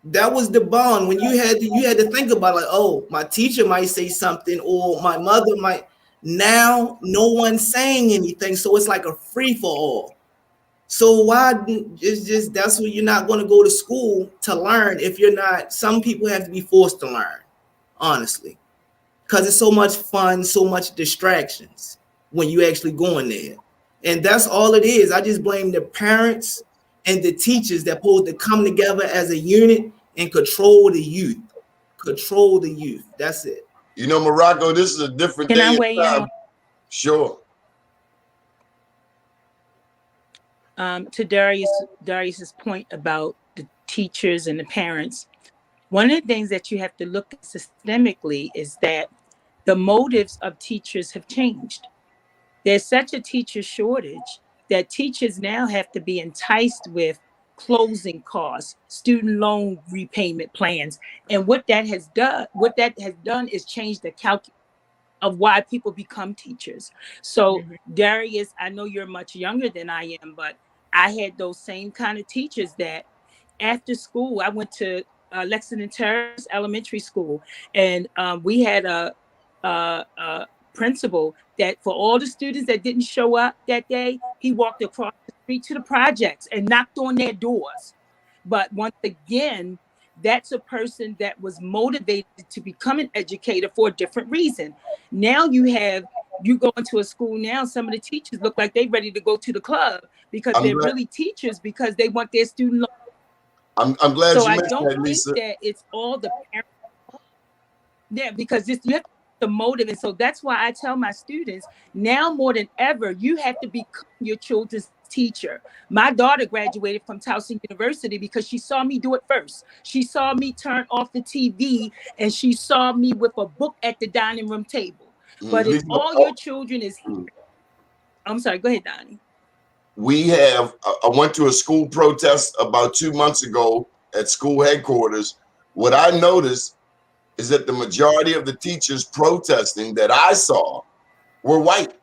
That was the bond when you had to think about, like, oh, my teacher might say something or my mother might. Now no one's saying anything, so it's like a free for all. So why it's just that's why you're not going to go to school to learn if you're not. Some people have to be forced to learn, honestly, because it's so much fun, so much distractions when you actually go in there. And that's all it is. I just blame the parents and the teachers that supposed to come together as a unit and control the youth. Control the youth. That's it. You know, Morocco, this is a different Can day I and weigh in time. on? Sure. To Darius's point about the teachers and the parents, one of the things that you have to look at systemically is that the motives of teachers have changed. There's such a teacher shortage that teachers now have to be enticed with closing costs, student loan repayment plans. And what that has done is change the calculus of why people become teachers. So, Darius, I know you're much younger than I am, but I had those same kind of teachers that after school, I went to Lexington Terrace Elementary School, and we had a principal that for all the students that didn't show up that day, he walked across the street to the projects and knocked on their doors. But once again, that's a person that was motivated to become an educator for a different reason. Now you go into a school now, some of the teachers look like they're ready to go to the club because they're really teachers because they want their student loan. I'm glad so you I mentioned don't that, Lisa. think that it's all the parents. Yeah, because you have the motive. And so that's why I tell my students now more than ever, you have to become your children's teacher. My daughter graduated from Towson University because she saw me do it first. She saw me turn off the TV and she saw me with a book at the dining room table. But if all your children is here, I'm sorry, go ahead, Donnie. I went to a school protest about 2 months ago at school headquarters. What I noticed is that the majority of the teachers protesting that I saw were white.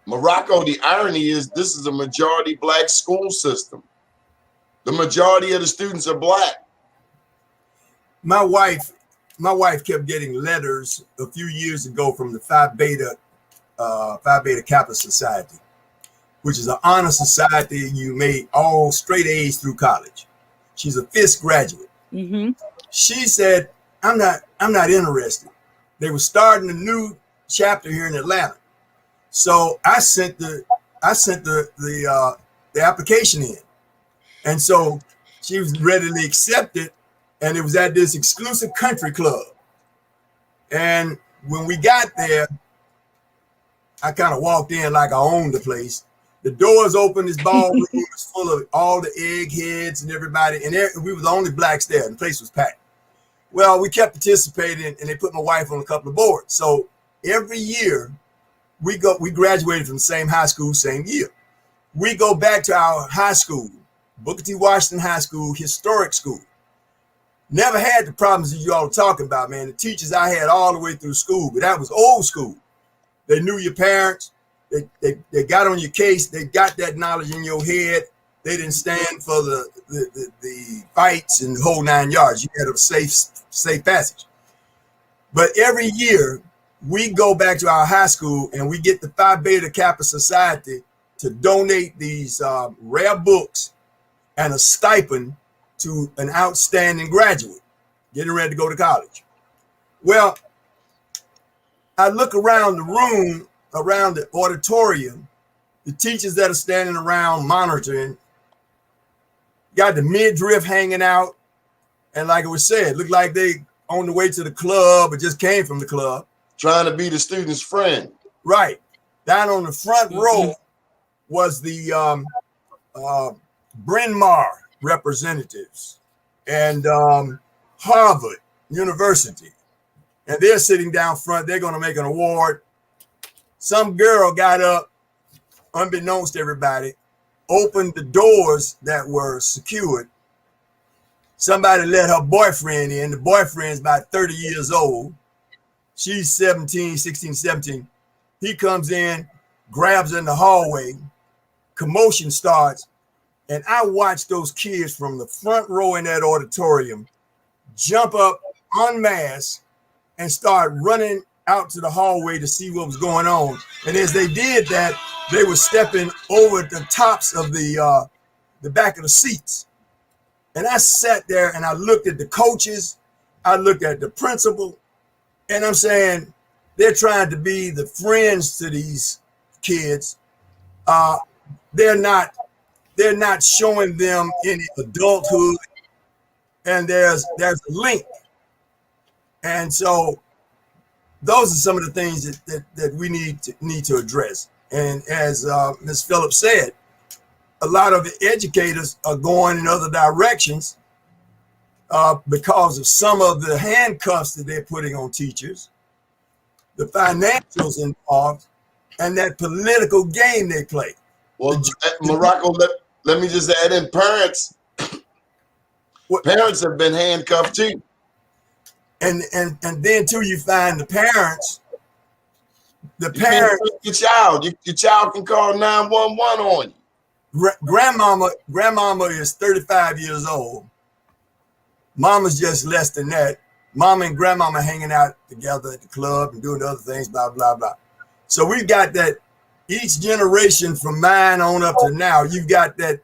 Morocco, the irony is this is a majority Black school system. The majority of the students are Black. My wife kept getting letters a few years ago from the Phi Beta Kappa Society, which is an honor society. You made all straight A's through college. She's a Fisk graduate. Mm-hmm. She said, I'm not interested. They were starting a new chapter here in Atlanta. So I sent the application in. And so she was readily accepted, and it was at this exclusive country club. And when we got there, I kind of walked in like I owned the place. The doors open, this ballroom was full of all the eggheads and everybody, and we were the only Blacks there, and the place was packed. Well, we kept participating, and they put my wife on a couple of boards. So every year, we graduated from the same high school, same year. We go back to our high school, Booker T. Washington High School, historic school. Never had the problems that you all are talking about, man. The teachers I had all the way through school, but that was old school. They knew your parents. They got on your case. They got that knowledge in your head. They didn't stand for the fights and the whole 9 yards. You had a safe passage. But every year we go back to our high school and we get the Phi Beta Kappa Society to donate these rare books and a stipend to an outstanding graduate getting ready to go to college. Well, I look around the room, around the auditorium, the teachers that are standing around monitoring, got the midriff hanging out. And like it was said, looked like they on the way to the club or just came from the club. Trying to be the student's friend. Right. Down on the front row was the Bryn Mawr representatives and Harvard University. And they're sitting down front. They're going to make an award. Some girl got up, unbeknownst to everybody, opened the doors that were secured. Somebody let her boyfriend in. The boyfriend's about 30 years old. She's 16, 17. He comes in, grabs her in the hallway. Commotion starts. And I watched those kids from the front row in that auditorium jump up en masse and start running out to the hallway to see what was going on. And as they did that, they were stepping over the tops of the back of the seats. And I sat there and I looked at the coaches, I looked at the principal, and I'm saying they're trying to be the friends to these kids. They're not showing them any adulthood, and there's a link. And so those are some of the things that we need to address. And as Ms. Phillips said, a lot of the educators are going in other directions because of some of the handcuffs that they're putting on teachers, the financials involved, and that political game they play. Well, Morocco, let me just add in, parents have been handcuffed too. And then too, you find the parents. Your child can call 911 on you. Grandmama is 35 years old. Mama's just less than that. Mama and grandmama hanging out together at the club and doing other things, blah, blah, blah. So we've got that each generation from mine on up to now, you've got that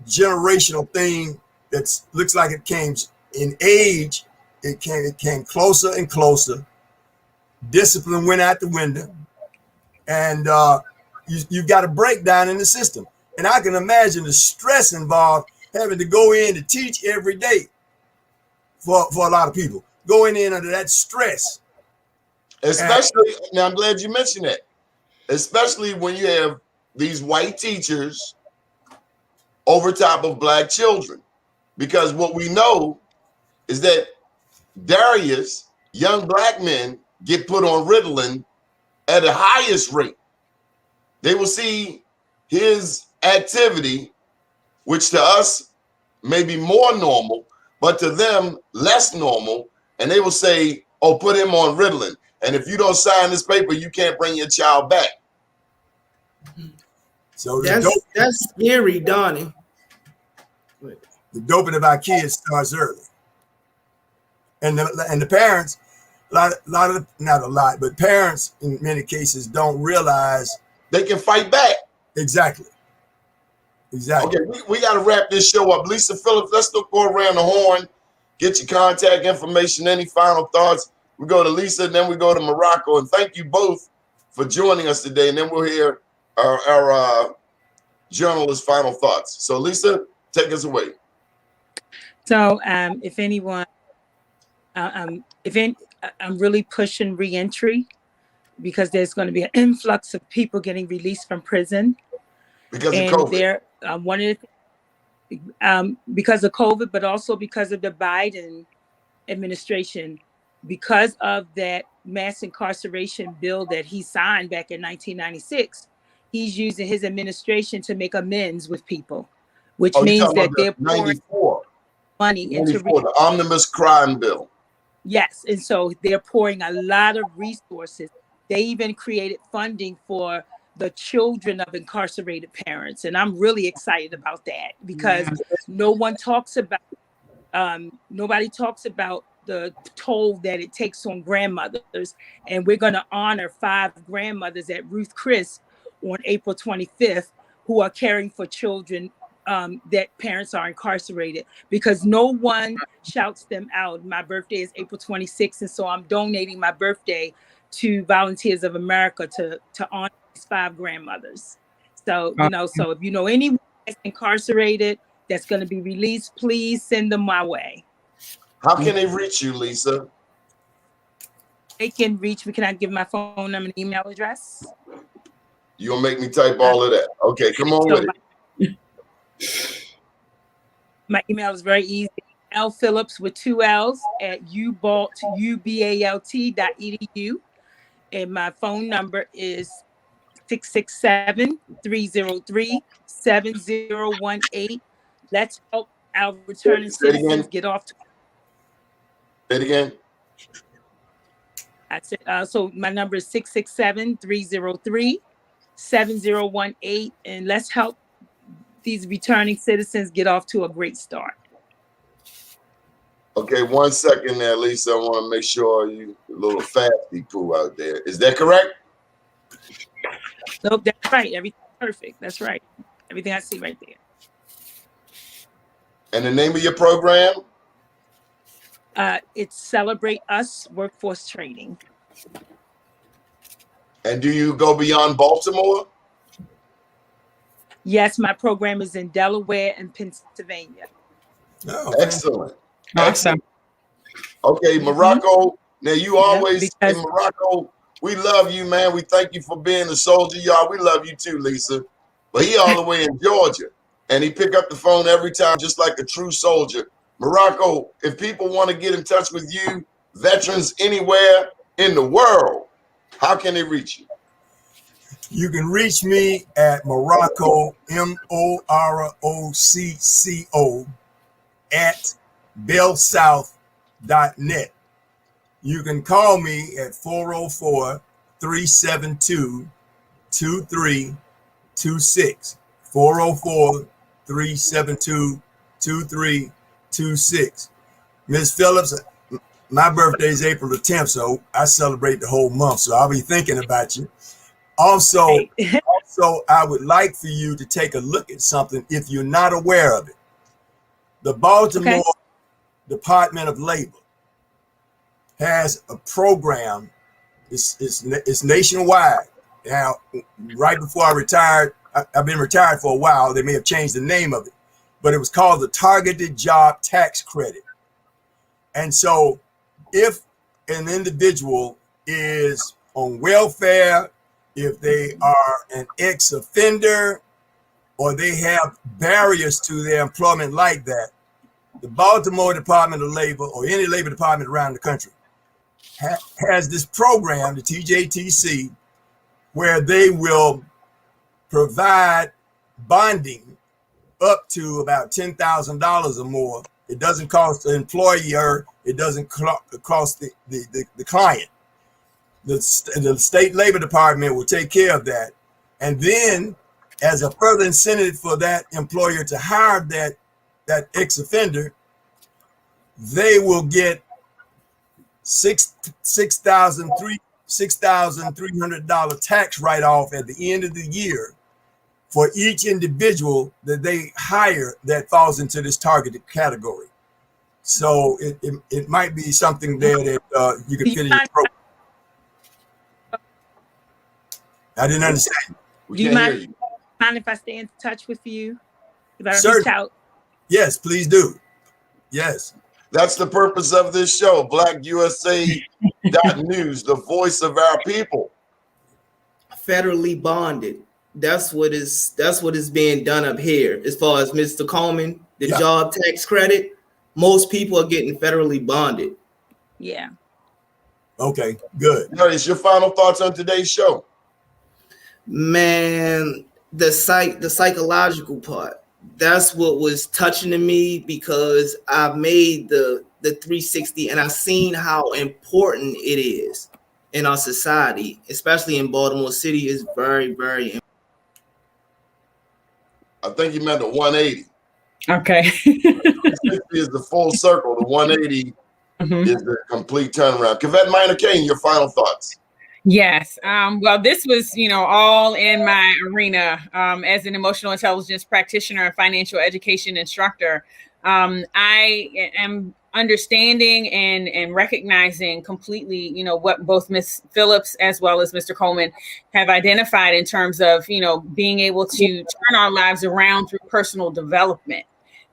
generational thing that looks like it came in age. It came closer and closer. Discipline went out the window. And you've got a breakdown in the system. And I can imagine the stress involved having to go in to teach every day for a lot of people. Going in under that stress. Especially, now I'm glad you mentioned that. Especially when you have these white teachers over top of black children. Because what we know is that Darius, young black men, get put on Ritalin at the highest rate. They will see his activity, which to us may be more normal, but to them less normal, and they will say, oh, put him on Ritalin. And if you don't sign this paper, you can't bring your child back. So that's scary, Donnie. The doping of our kids starts early. And the parents, but parents in many cases don't realize they can fight back. Exactly. Okay, we got to wrap this show up. Lisa Phillips, let's go around the horn, get your contact information, any final thoughts. We go to Lisa, and then we go to Morocco. And thank you both for joining us today. And then we'll hear our journalist's final thoughts. So Lisa, take us away. So if anyone, I'm really pushing reentry because there's going to be an influx of people getting released from prison. Because of COVID. Because of COVID, but also because of the Biden administration, because of that mass incarceration bill that he signed back in 1996, he's using his administration to make amends with people, which means that they're pouring money into the omnibus crime bill. Yes, and so they're pouring a lot of resources. They even created funding for the children of incarcerated parents, and I'm really excited about that because nobody talks about the toll that it takes on grandmothers, and we're going to honor 5 grandmothers at Ruth Chris on April 25th who are caring for children that parents are incarcerated, because no one shouts them out. My birthday is April 26th, and so I'm donating my birthday to Volunteers of America to honor these 5 grandmothers. So, so if you know anyone that's incarcerated that's going to be released, please send them my way. How can they reach you, Lisa? They can reach me. Can I give my phone number and email address? You're going to make me type all of that. Okay, come on with it. My email is very easy. Phillips with 2 L's at ubalt.edu. And my phone number is 667-303-7018. Let's help our returning citizens get off. Say it again. I said, so my number is 667-303-7018. And let's help these returning citizens get off to a great start. Okay, 1 second there, Lisa. I want to make sure you a little fasty poo out there. Is that correct? Nope, that's right. Everything's perfect. That's right. Everything I see right there. And the name of your program? It's Celebrate Us Workforce Training. And do you go beyond Baltimore? Yes, my program is in Delaware and Pennsylvania. Oh, excellent. Awesome. Okay, Morocco. Now you always in Morocco. We love you, man. We thank you for being a soldier, y'all. We love you too, Lisa. but he all the way in Georgia, and he pick up the phone every time, just like a true soldier. Morocco, if people want to get in touch with you, veterans anywhere in the world, how can they reach you? You can reach me at Morocco, MOROCCO, at bellsouth.net. You can call me at 404-372-2326. 404-372-2326. Ms. Phillips, my birthday is April the 10th, so I celebrate the whole month, so I'll be thinking about you. Also, I would like for you to take a look at something if you're not aware of it. The Baltimore Department of Labor has a program. It's nationwide. Now, right before I retired, I've been retired for a while. They may have changed the name of it, but it was called the Targeted Job Tax Credit. And so if an individual is on welfare, if they are an ex-offender, or they have barriers to their employment like that, the Baltimore Department of Labor, or any labor department around the country, has this program, the TJTC, where they will provide bonding up to about $10,000 or more. It doesn't cost the employer, it doesn't cost the client. The state labor department will take care of that. And then, as a further incentive for that employer to hire that ex-offender, they will get $6,300 tax write-off at the end of the year for each individual that they hire that falls into this targeted category. So it might be something there that you can fit in your program. I didn't understand. Do you mind if I stay in touch with you? If I reach out? Yes, please do. Yes. That's the purpose of this show, BlackUSA.News, the voice of our people. Federally bonded. That's what is being done up here. As far as Mr. Coleman, the job tax credit, most people are getting federally bonded. Yeah. Okay, good. Darius, your final thoughts on today's show? Man, the psychological part, that's what was touching to me, because I made the 360 and I've seen how important it is in our society, especially in Baltimore City. Is very, very important. I think you meant the 180. Okay. 360 is the full circle. The 180 is the complete turnaround. Kavette Minor Kane, your final thoughts. Yes. Well, this was, all in my arena as an emotional intelligence practitioner and financial education instructor. I am understanding and recognizing completely, what both Ms. Phillips as well as Mr. Coleman have identified in terms of, being able to turn our lives around through personal development,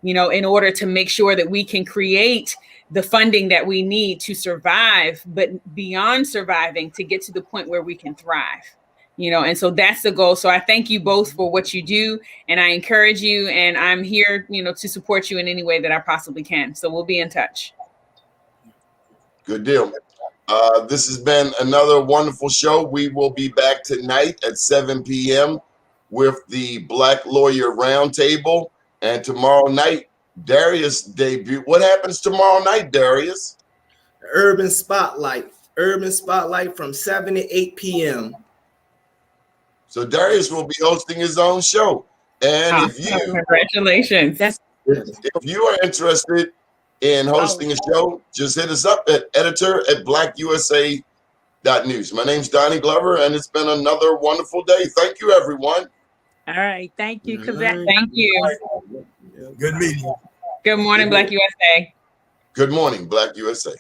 in order to make sure that we can create the funding that we need to survive, but beyond surviving, to get to the point where we can thrive, and so that's the goal. So I thank you both for what you do, and I encourage you, and I'm here, to support you in any way that I possibly can. So we'll be in touch. Good deal. This has been another wonderful show. We will be back tonight at 7 p.m. with the Black Lawyer Roundtable, and tomorrow night, Darius debut. What happens tomorrow night, Darius? Urban Spotlight from 7 to 8 p.m. So Darius will be hosting his own show. And congratulations. If you are interested in hosting a show, just hit us up at editor@BlackUSA.News. My name's Donnie Glover, and it's been another wonderful day. Thank you, everyone. All right. Thank you, Kavette. Thank you. Good meeting. Good morning, Black USA. Good morning, Black USA.